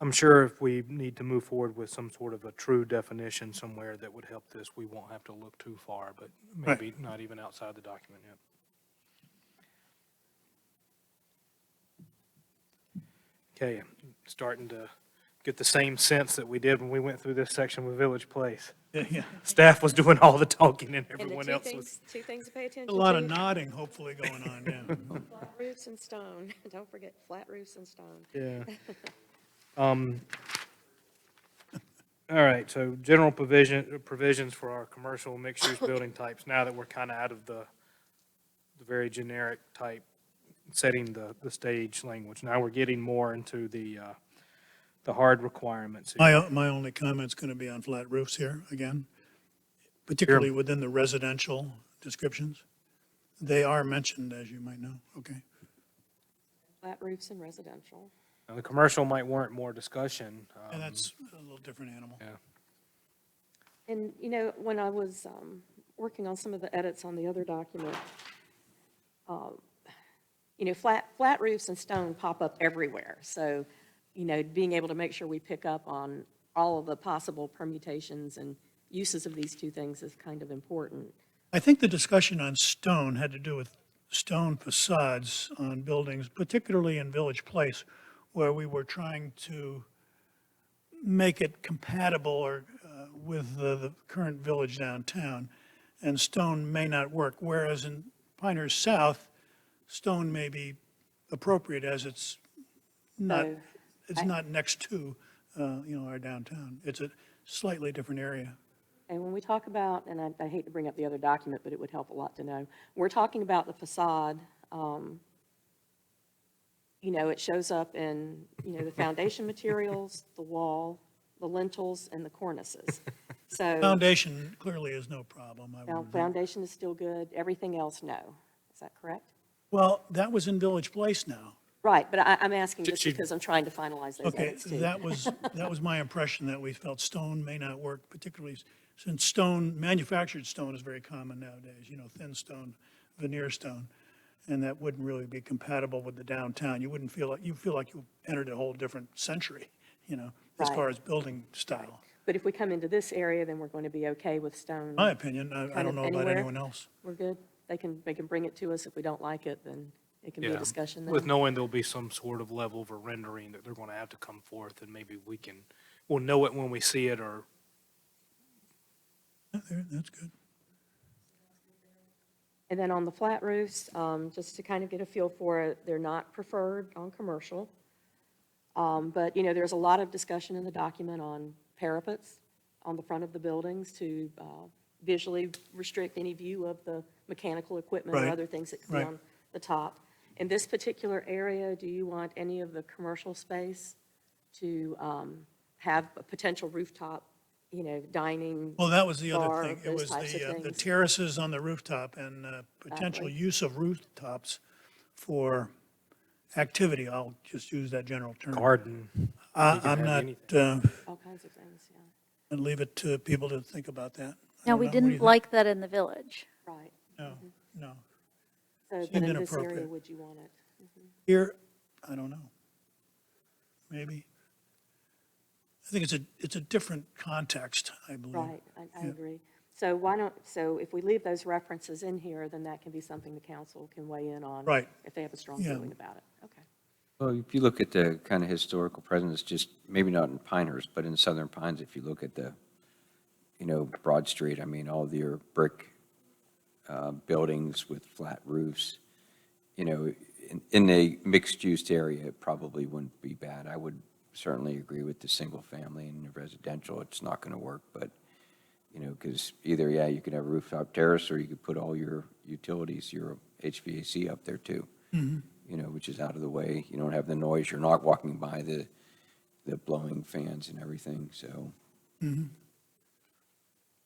I'm sure if we need to move forward with some sort of a true definition somewhere that would help this, we won't have to look too far, but maybe not even outside the document yet. Okay, starting to get the same sense that we did when we went through this section with Village Place. Yeah, Staff was doing all the talking and And the everyone two else was. things, two things to pay attention a to. lot of nodding hopefully going on, yeah. Flat roofs and stone. Don't forget, flat roofs and stone. Yeah. All right, so general provisions for our commercial mixed-use building types, now that we're kind of out of the very generic type, setting the stage language. Now we're getting more into the hard requirements. My only comment's going to be on flat roofs here again, particularly within the residential descriptions. They are mentioned, as you might know, okay? Flat roofs and residential. Now, the commercial might warrant more discussion. And that's a little different animal. Yeah. And, you know, when I was working on some of the edits on the other document, you know, flat roofs and stone pop up everywhere. So, you know, being able to make sure we pick up on all of the possible permutations and uses of these two things is kind of important. I think the discussion on stone had to do with stone facades on buildings, particularly in Village Place, where we were trying to make it compatible or with the current village downtown, and stone may not work, whereas in Pinehurst South, stone may be appropriate as it's not, So, it's not next to, our downtown. It's a slightly different area. And when we talk about, and I hate to bring up the other document, but it would help a lot to know, we're talking about the facade. You know, it shows up in, you know, the foundation materials, the wall, the lintels, and the cornices. So, Foundation clearly is no problem. I would agree. foundation is still good, everything else, no. Is that correct? Well, that was in Village Place now. Right, but I'm asking just She- because I'm trying to finalize those Okay, edits too. that was my impression, that we felt stone may not work, particularly since manufactured stone is very common nowadays, thin stone, veneer stone, and that wouldn't really be compatible with the downtown. You wouldn't feel like you entered a whole different century, as Right. far as building style. But if we come into this area, then we're going to be okay with stone. My opinion, I Kind don't of know about anywhere? anyone else. We're good? They can bring it to us. If we don't like it, then it can be a Yeah, discussion with then. knowing there'll be some sort of level of a rendering that they're going to have to come forth, and maybe we'll know it when we see it, or Yeah, that's good. And then on the flat roofs, just to kind of get a feel for it, they're not preferred on commercial. But, you know, there's a lot of discussion in the document on parapets on the front of the buildings to visually restrict any view of the mechanical equipment or Right, other things that could be right. on the top. In this particular area, do you want any of the commercial space to have a potential rooftop, you know, dining? Well, that was the bar, other thing. It those was types of the things. terraces on the rooftop and potential Exactly. use of rooftops for activity. I'll just use that general term. garden. I'm have not, anything. All kinds of things, yeah. and leave it to people to think about that. I No, don't we know. What do you didn't think? like that in the village. Right. No, no. So, Seemed but in this area, inappropriate. would you want it? Here, I don't know. Maybe. I think it's a different context, I believe. Right, I Yeah. agree. So if we leave those references in here, then that can be something the council can weigh in on. Right. If they have a strong Yeah. feeling about it. Okay. Well, if you look at the kind of historical presence, just maybe not in Pinehurst, but in Southern Pines, if you look at the, Broad Street, I mean, all your brick buildings with flat roofs, in a mixed-use area, it probably wouldn't be bad. I would certainly agree with the single-family and the residential, it's not going to work, but, you know, because either, yeah, you could have a rooftop terrace, or you could put all your utilities, your HVAC up there too, you know, which is out of the way. You don't have the noise, you're not walking by the blowing fans and everything, so. You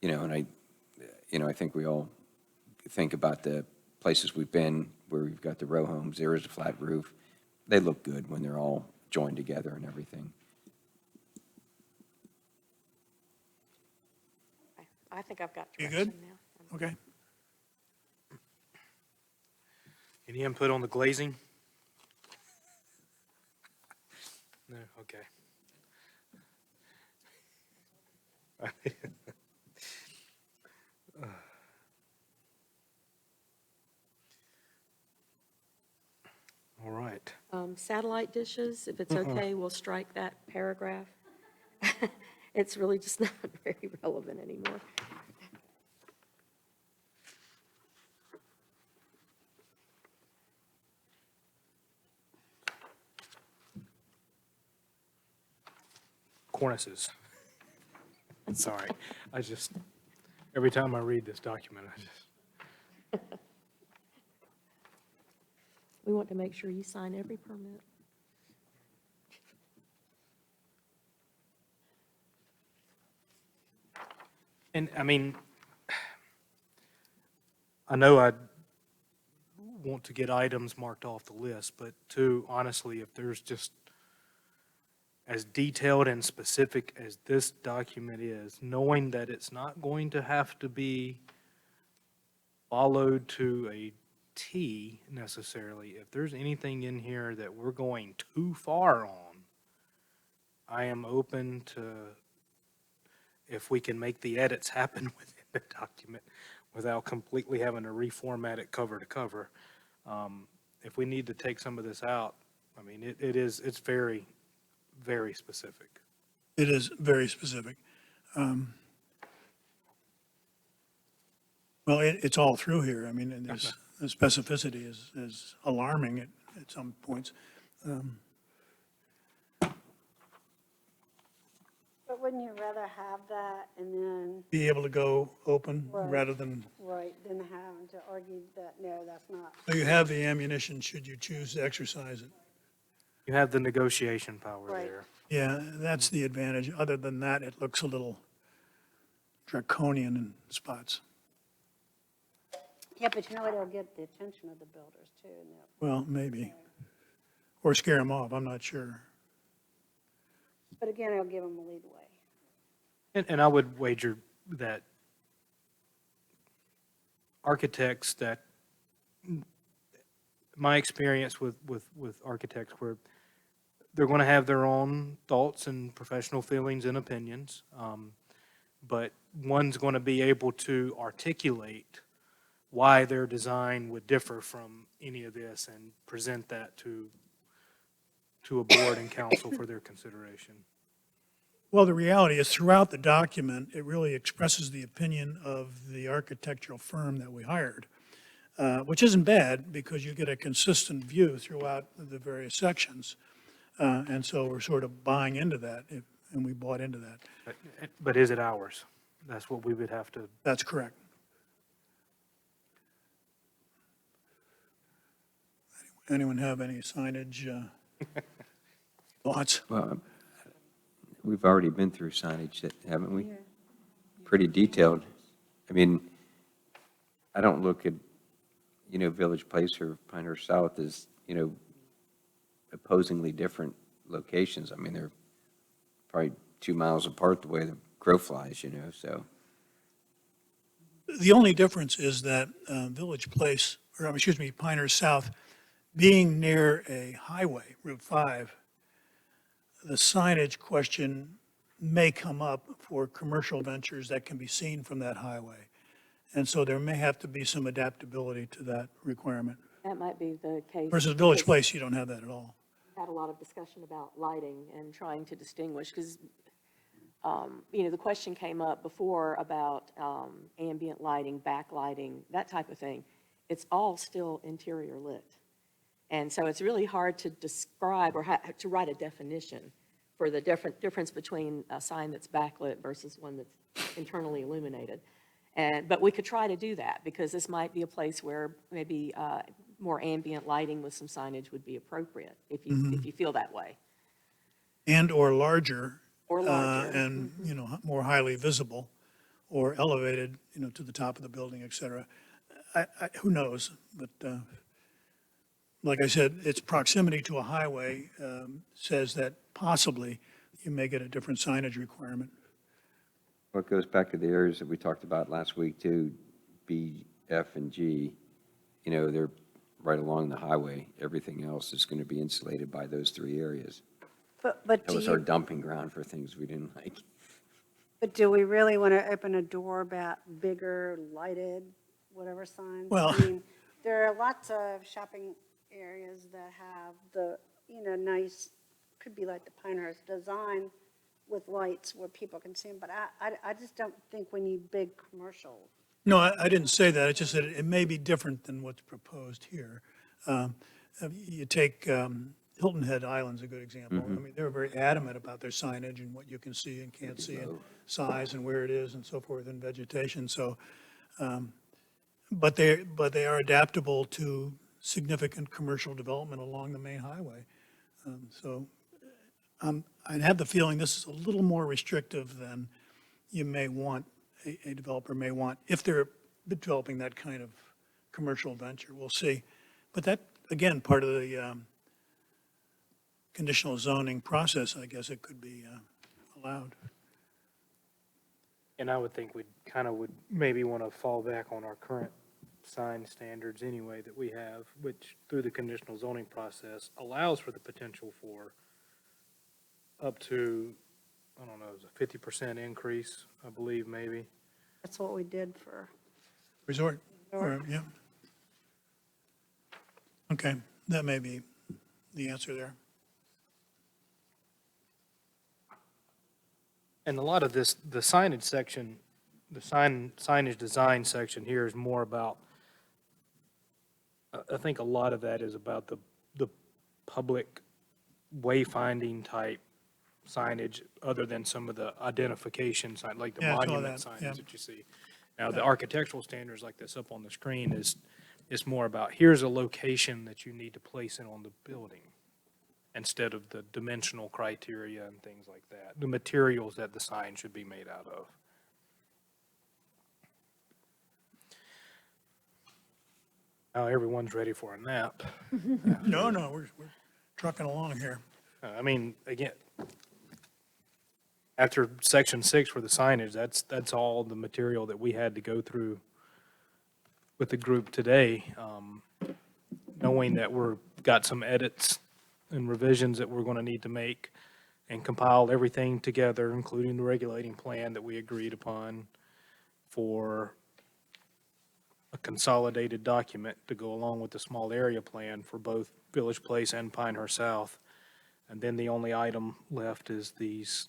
know, and I think we all think about the places we've been where we've got the row homes, there is a flat roof. They look good when they're all joined together and everything. I think I've got You direction good? now. Okay. Any input on the glazing? No, okay. All right. Satellite dishes, if it's okay, we'll strike that paragraph. It's really just not very relevant anymore. Cornices. Sorry, every time I read this document, We want to make sure you sign every permit. and I mean, I know I want to get items marked off the list, but too, honestly, if there's just as detailed and specific as this document is, knowing that it's not going to have to be followed to a T necessarily, if there's anything in here that we're going too far on, I am open to, if we can make the edits happen within the document without completely having to reformat it cover to cover. If we need to take some of this out, I mean, it's very, very specific. It is very specific. Well, it's all through here. I mean, and the specificity is alarming at some points. But wouldn't you rather have that and then, Be able to go open Right. rather than, right, than having to argue that, no, that's not. so you have the ammunition should you choose to exercise it. You have the negotiation power Right. there. Yeah, that's the advantage. Other than that, it looks a little draconian in spots. Yeah, but you know what, it'll get the attention of the builders too, and Well, maybe. Or scare them off, I'm not sure. but again, it'll give them a lead way. And I would wager that architects that, my experience with architects where they're going to have their own thoughts and professional feelings and opinions, but one's going to be able to articulate why their design would differ from any of this and present that to a board and council for their consideration. Well, the reality is throughout the document, it really expresses the opinion of the architectural firm that we hired, which isn't bad because you get a consistent view throughout the various sections. And so we're sort of buying into that, and we bought into that. But is it ours? That's what we would have to. That's correct. Anyone have any signage thoughts? Well, we've already been through signage, haven't we? Pretty detailed. I mean, I don't look at, you know, Village Place or Pinehurst South as, you know, opposingly different locations. I mean, they're probably 2 miles apart the way the crow flies, you know, so. The only difference is that Village Place, or excuse me, Pinehurst South, being near a highway, Route 5, the signage question may come up for commercial ventures that can be seen from that highway. And so there may have to be some adaptability to that requirement. That might be the case. Versus Village because Place, you don't have that at all. we had a lot of discussion about lighting and trying to distinguish, because, you know, the question came up before about ambient lighting, backlighting, that type of thing. It's all still interior lit. And so it's really hard to describe or to write a definition for the difference between a sign that's backlit versus one that's internally illuminated. But we could try to do that, because this might be a place where maybe more ambient lighting with some signage would be appropriate, if you feel that way. And/or larger. Or larger. And, more highly visible or elevated, to the top of the building, et cetera. Who knows? But like I said, its proximity to a highway says that possibly you may get a different signage requirement. Well, it goes back to the areas that we talked about last week too, B, F, and G. They're right along the highway. Everything else is going to be insulated by those three areas. But That do was our you, dumping ground for things we didn't like. but do we really want to open a door about bigger lighted, whatever signs? Well- I mean, there are lots of shopping areas that have the, nice, could be like the Pinehurst design with lights where people can see them, but I just don't think we need big commercial. No, I didn't say that. I just said it may be different than what's proposed here. You take Hilton Head Island's a good example. I mean, they were very adamant about their signage and what you can see and can't see, and size and where it is and so forth, and vegetation. So, but they are adaptable to significant commercial development along the main highway. So I have the feeling this is a little more restrictive than you may want, a developer may want, if they're developing that kind of commercial venture. We'll see. But that, again, part of the conditional zoning process, I guess it could be allowed. And I would think we would maybe want to fall back on our current sign standards anyway that we have, which through the conditional zoning process allows for the potential for up to, I don't know, it was a 50% increase, I believe, maybe. That's what we did for. Resort, yeah. Okay, that may be the answer there. And a lot of this, the signage section, the signage design section here is more about, I think a lot of that is about the public wayfinding type signage, other than some of the identification sign, like the Yeah, I saw monument that, yeah. signage that you see. Now, the architectural standards like this up on the screen is more about, here's a location that you need to place it on the building, instead of the dimensional criteria and things like that, the materials that the sign should be made out of. Now everyone's ready for a nap. No, we're trucking along here. I mean, again, after section 6 for the signage, that's all the material that we had to go through with the group today, knowing that got some edits and revisions that we're going to need to make, and compile everything together, including the regulating plan that we agreed upon, for a consolidated document to go along with the small area plan for both Village Place and Pinehurst South. And then the only item left is these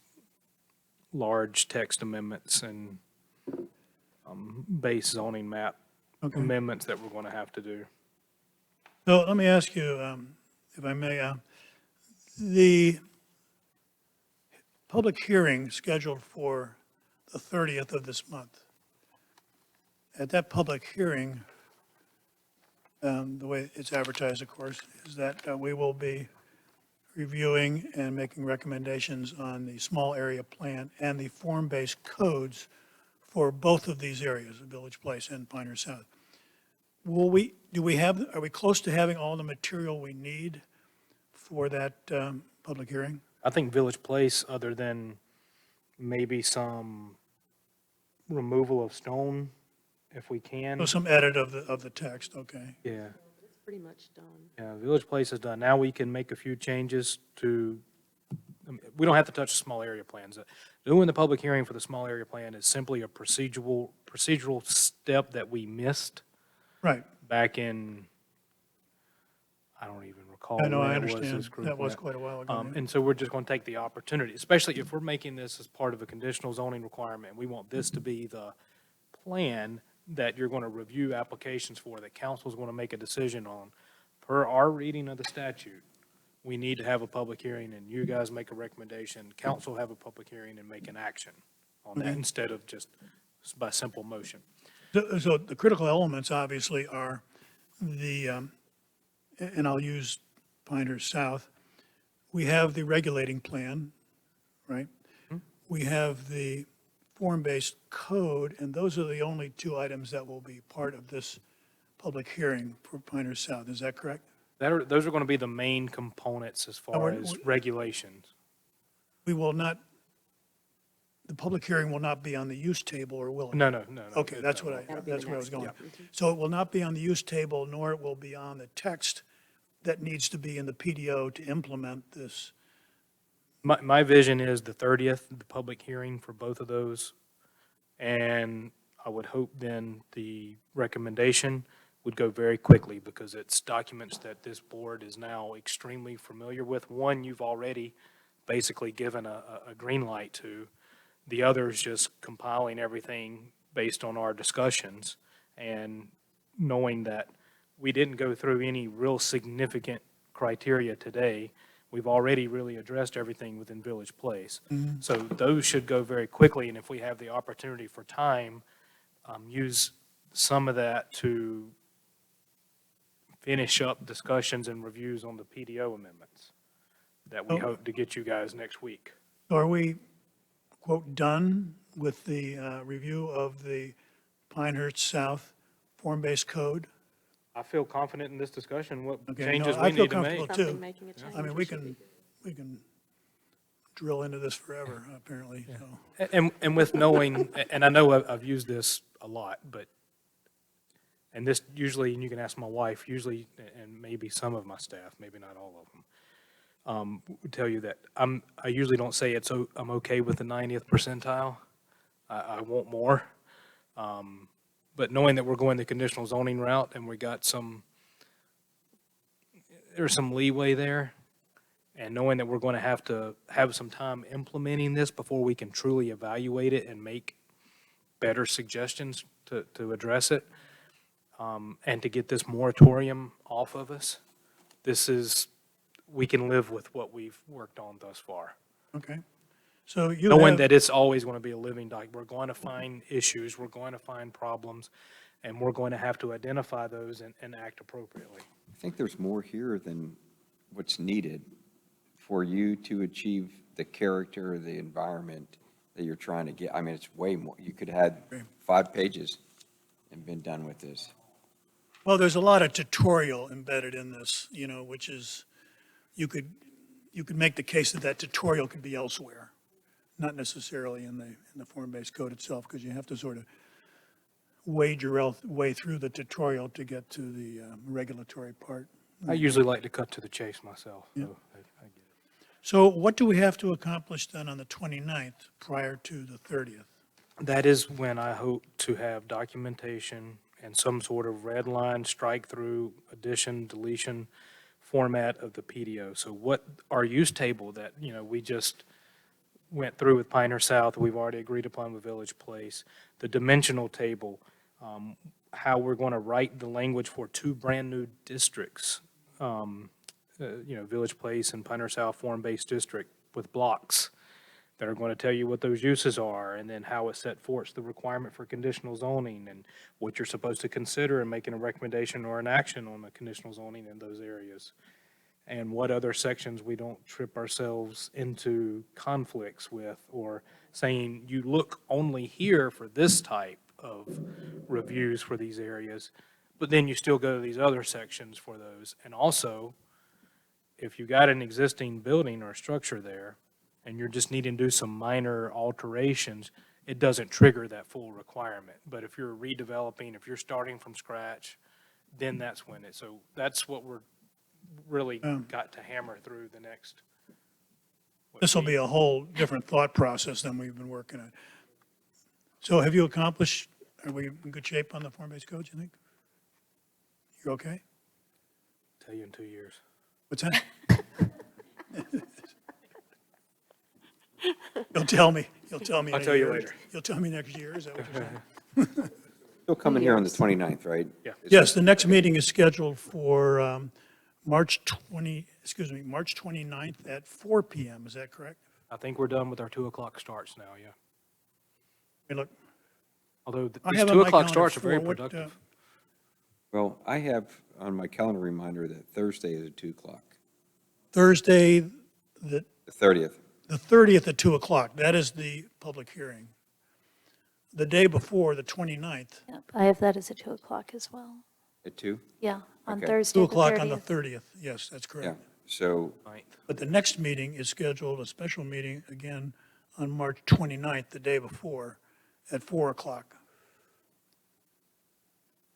large text amendments and base zoning map Okay. amendments that we're going to have to do. So let me ask you, if I may, the public hearing scheduled for the 30th of this month. At that public hearing, the way it's advertised, of course, is that we will be reviewing and making recommendations on the small area plan and the form-based codes for both of these areas, Village Place and Pinehurst South. Are we close to having all the material we need for that public hearing? I think Village Place, other than maybe some removal of stone, if we can. Oh, some edit of the text, okay. Yeah, It's pretty much done. yeah, Village Place is done. Now we can make a few changes to, we don't have to touch the small area plans. Doing the public hearing for the small area plan is simply a procedural step that we missed Right, back in, I don't even recall I know, when I it was understand. this group That was went. quite a while ago. yeah. And so we're just going to take the opportunity, especially if we're making this as part of a conditional zoning requirement. We want this to be the plan that you're going to review applications for, that council's going to make a decision on. per our reading of the statute, we need to have a public hearing and you guys make a recommendation, council have a public hearing and make an action on that instead of just by simple motion. So the critical elements obviously are and I'll use Pinehurst South, we have the regulating plan, right? We have the form-based code, and those are the only two items that will be part of this public hearing for Pinehurst South. Is that correct? Those are going to be the main components as far we're- as regulations. We will not, the public hearing will not be on the use table, or will it? No. Okay, that's where I was going. So it will not be on the use table, nor it will be on the text that needs to be in the PDO to implement this. My vision is the 30th, the public hearing for both of those. And I would hope then the recommendation would go very quickly because it's documents that this board is now extremely familiar with. One, you've already basically given a green light to. The other is just compiling everything based on our discussions and knowing that we didn't go through any real significant criteria today. We've already really addressed everything within Village Place. So those should go very quickly, and if we have the opportunity for time, use some of that to finish up discussions and reviews on the PDO amendments that we hope to get you guys next week. So are we, quote, done with the review of the Pinehurst South form-based code? I feel confident in this discussion, what Okay, changes no, I we feel need to make. comfortable Something too. making a change. I mean, or we should can drill into this forever, apparently, so. And with knowing, and I know I've used this a lot, but, and this usually, and you can ask my wife, usually, and maybe some of my staff, maybe not all of them, would tell you that I usually don't say I'm okay with the 90th percentile. I want more. But knowing that we're going the conditional zoning route and we got there's some leeway there, and knowing that we're going to have some time implementing this before we can truly evaluate it and make better suggestions to address it, and to get this moratorium off of us, we can live with what we've worked on thus far. Okay. So you Knowing have, that it's always going to be a living document. We're going to find issues, we're going to find problems, and we're going to have to identify those and act appropriately. I think there's more here than what's needed for you to achieve the character, the environment that you're trying to get. I mean, it's way more. You could have had 5 pages and been done with this. well, there's a lot of tutorial embedded in this, which is, you could make the case that tutorial could be elsewhere, not necessarily in the form-based code itself, because you have to sort of wade your way through the tutorial to get to the regulatory part. I usually like to cut to the chase myself. Yeah. So I get it. So what do we have to accomplish then on the 29th prior to the 30th? That is when I hope to have documentation and some sort of red line, strike through, addition, deletion format of the PDO. So what our use table that, we just went through with Pinehurst South, we've already agreed upon with Village Place, the dimensional table, how we're going to write the language for 2 brand-new districts, Village Place and Pinehurst South form-based district with blocks that are going to tell you what those uses are, and then how it set forth the requirement for conditional zoning, and what you're supposed to consider in making a recommendation or an action on the conditional zoning in those areas, and what other sections we don't trip ourselves into conflicts with, or saying, you look only here for this type of reviews for these areas, but then you still go to these other sections for those. And also, if you got an existing building or structure there, and you're just needing to do some minor alterations, it doesn't trigger that full requirement. But if you're redeveloping, if you're starting from scratch, then that's when so that's what we're really got to hammer through the next. This will be a whole different thought process than we've been working on. So have you accomplished, are we in good shape on the form-based code, you think? You're okay? Tell you in 2 years. What's that? You'll tell me I'll in a tell you year. later. You'll tell me next year, is that what you're saying? You'll come in here on the 29th, right? Yeah. Yes, the next meeting is scheduled for March 29th at 4 PM, is that correct? I think we're done with our 2 o'clock starts now, yeah. Hey, look, Although I these have on 2 my o'clock calendar starts are very 4. What, productive. Well, I have on my calendar reminder that Thursday is at 2 o'clock, Thursday, the the 30th. the 30th at 2 o'clock, that is the public hearing. The day before, the 29th, Yep, I have that as a 2 o'clock as well. At 2? Yeah, on Okay. Thursday, 2 the o'clock on the 30th. 30th, yes, that's Yeah, correct. so, Ninth. But the next meeting is scheduled, a special meeting, again, on March 29th, the day before, at 4 o'clock.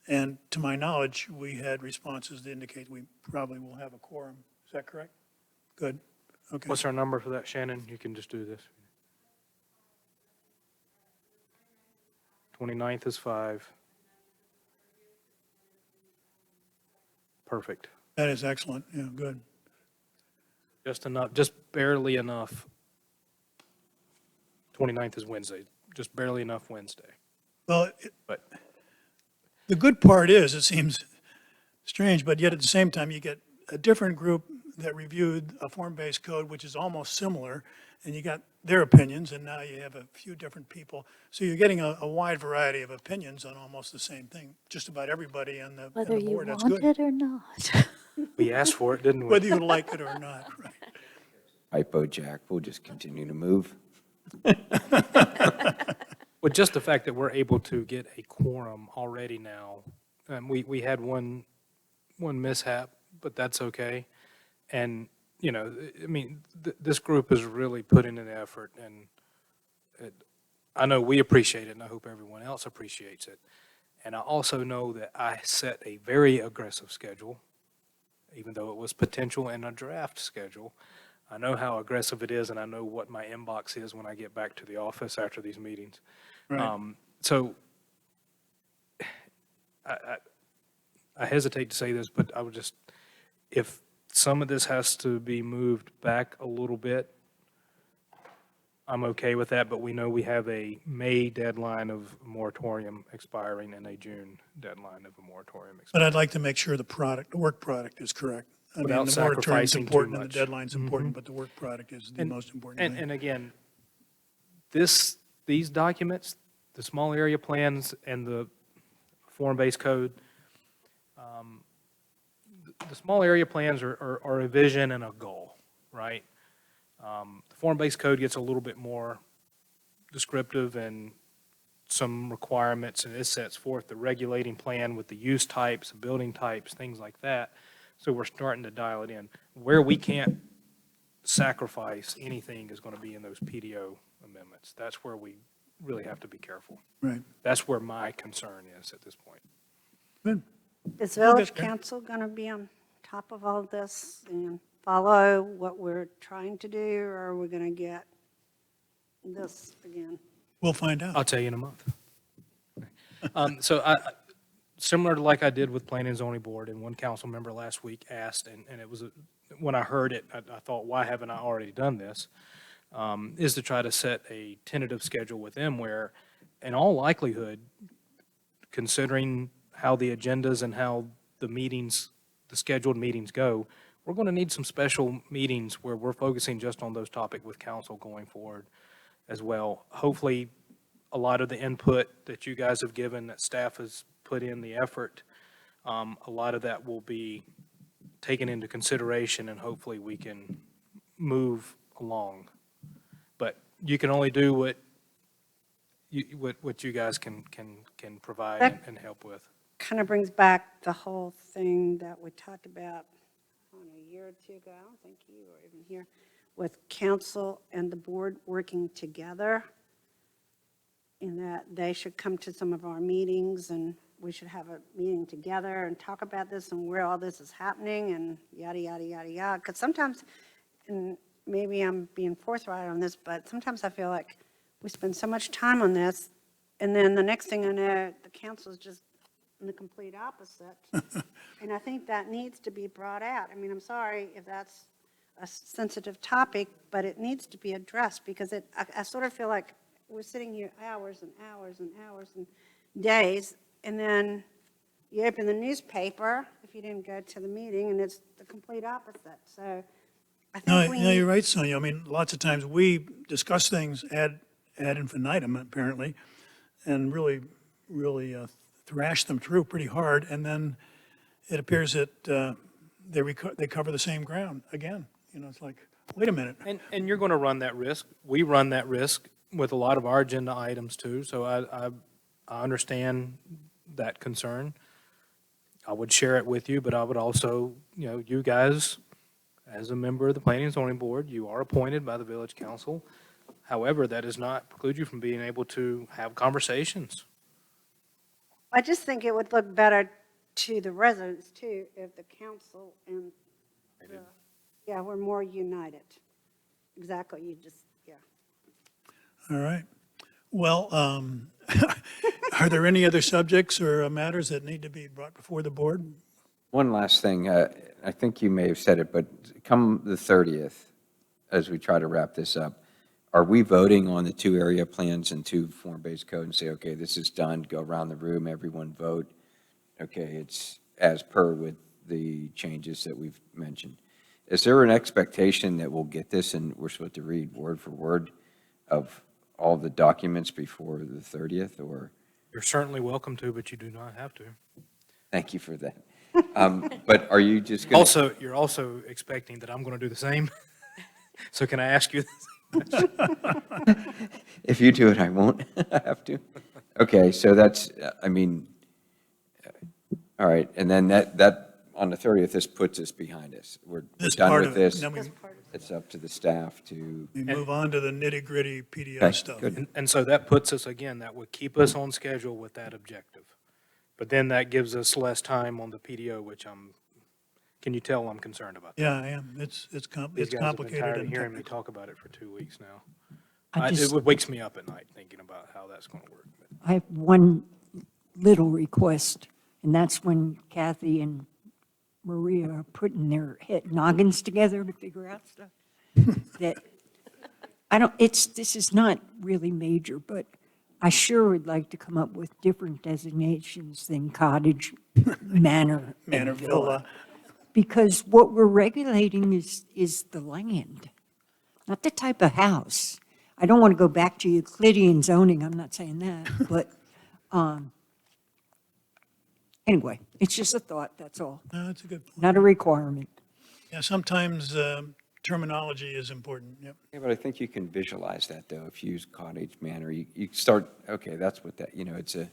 And to my knowledge, we had responses that indicate we probably will have a quorum. Is that correct? Good, okay. What's our number for that, Shannon? You can just do this. 29th is 5. Perfect. That is excellent, yeah, good. Just enough, just barely enough. 29th is Wednesday, just barely enough Wednesday. Well, But the good part is, it seems strange, but yet at the same time, you get a different group that reviewed a form-based code, which is almost similar, and you got their opinions, and now you have a few different people. So you're getting a wide variety of opinions on almost the same thing, just about everybody on the Whether you board, that's want good. it or not. we asked for it, didn't we? Whether you like it or not, right? hypo Jack, we'll just continue to move. Well, just the fact that we're able to get a quorum already now, we had one mishap, but that's okay. And, you know, I mean, this group has really put in an effort, and I know we appreciate it, and I hope everyone else appreciates it. And I also know that I set a very aggressive schedule, even though it was potential in a draft schedule. I know how aggressive it is, and I know what my inbox is when I get back to the office after these meetings. Right. So I hesitate to say this, but I would just, if some of this has to be moved back a little bit, I'm okay with that, but we know we have a May deadline of moratorium expiring and a June deadline of a moratorium But expiring. I'd like to make sure the work product is correct. I mean, Without the moratorium's sacrificing too important and the much. deadline's important, but the work product is the most important And, thing. and again, these documents, the small area plans and the form-based code, the small area plans are a vision and a goal, right? The form-based code gets a little bit more descriptive and some requirements, and it sets forth the regulating plan with the use types, building types, things like that. So we're starting to dial it in. Where we can't sacrifice anything is going to be in those PDO amendments. That's where we really have to be careful. Right, That's where my concern is at this point. good. Is Well, village that's fair. council going to be on top of all this and follow what we're trying to do, or are we going to get this again? We'll find out. I'll tell you in a month. So similar to like I did with Planning and Zoning Board, and one council member last week asked, and it was, when I heard it, I thought, why haven't I already done this? Is to try to set a tentative schedule with them where, in all likelihood, considering how the agendas and how the meetings, the scheduled meetings go, we're going to need some special meetings where we're focusing just on those topics with council going forward as well. Hopefully, a lot of the input that you guys have given, that staff has put in the effort, a lot of that will be taken into consideration, and hopefully we can move along. But you can only do what you guys can provide and help with. Kind of brings back the whole thing that we talked about a year or two ago, I don't think you were even here, with council and the board working together, in that they should come to some of our meetings, and we should have a meeting together and talk about this and where all this is happening and yada, yada, yada, yada. Because sometimes, and maybe I'm being forthright on this, but sometimes I feel like we spend so much time on this, and then the next thing I know, the council is just in the complete opposite. And I think that needs to be brought out. I mean, I'm sorry if that's a sensitive topic, but it needs to be addressed, because I sort of feel like we're sitting here hours and hours and hours and days, and then you open the newspaper, if you didn't go to the meeting, and it's the complete opposite. So I No, think we no, you're need, right, Sonia. I mean, lots of times we discuss things ad infinitum, apparently, and really thrash them through pretty hard, and then it appears that they cover the same ground again. You know, it's like, wait a minute. And you're going to run that risk. We run that risk with a lot of our agenda items too, so I understand that concern. I would share it with you, but I would also, you guys, as a member of the Planning and Zoning Board, you are appointed by the Village Council. However, that does not preclude you from being able to have conversations. I just think it would look better to the residents too, if the council and, yeah, we're more united. Exactly, you just, yeah. All right. Well, are there any other subjects or matters that need to be brought before the board? One last thing, I think you may have said it, but come the 30th, as we try to wrap this up, are we voting on the 2 area plans and 2 form-based code and say, okay, this is done, go around the room, everyone vote? Okay, it's as per with the changes that we've mentioned. Is there an expectation that we'll get this and we're supposed to read word for word of all the documents before the 30th, or? You're certainly welcome to, but you do not have to. Thank you for that. But are you just going to? Also, you're also expecting that I'm going to do the same. So can I ask you? If you do it, I won't have to. Okay, so that's, I mean, all right, and then that, on the 30th, this puts us behind us. We're This done part with of it, this. then we It's up to the staff to, move on to the nitty-gritty Okay, PDO stuff. good. And so that puts us, again, that would keep us on schedule with that objective. But then that gives us less time on the PDO, which can you tell I'm concerned about that? Yeah, I am. It's These guys have been complicated tired of and hearing me technical. talk about it for 2 weeks now. I It wakes me up at night thinking about how that's going to work. I have one little request, and that's when Kathy and Maria are putting their head noggins together to figure out stuff. That, this is not really major, but I sure would like to come up with different designations than cottage, manor, Manor and villa. because what we're regulating is the land, not the type of house. I don't want to go back to Euclidean zoning, I'm not saying that, but, anyway, it's just a thought, that's all, No, that's a good point. not a requirement. Yeah, sometimes terminology is important, yep. yeah, but I think you can visualize that, though, if you use cottage manor, you start, okay, that's what that, it's a,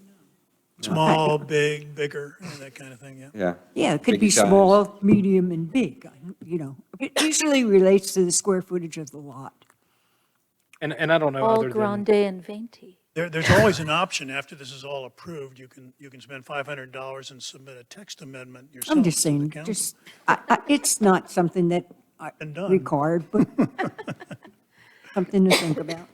Small, big, bigger, that kind of thing, yeah. yeah. Yeah, it could Big be size. small, medium, and big, It usually relates to the square footage of the lot. And I don't know All other than, grande and venti. There's always an option, after this is all approved, you can spend $500 and submit a text amendment yourself. I'm just to the saying, council. it's not something that I Been done. required, but something to think about.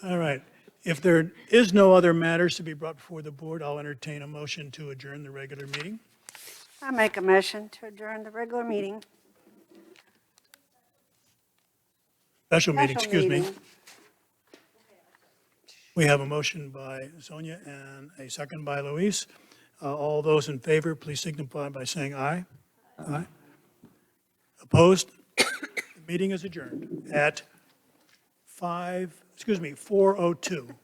All right. If there is no other matters to be brought before the board, I'll entertain a motion to adjourn the regular meeting. I make a motion to adjourn the regular meeting. Special meeting, Special excuse me. meeting. We have a motion by Sonia and a second by Luis. All those in favor, please signify by saying aye. Aye. Opposed? The meeting is adjourned at 4:02.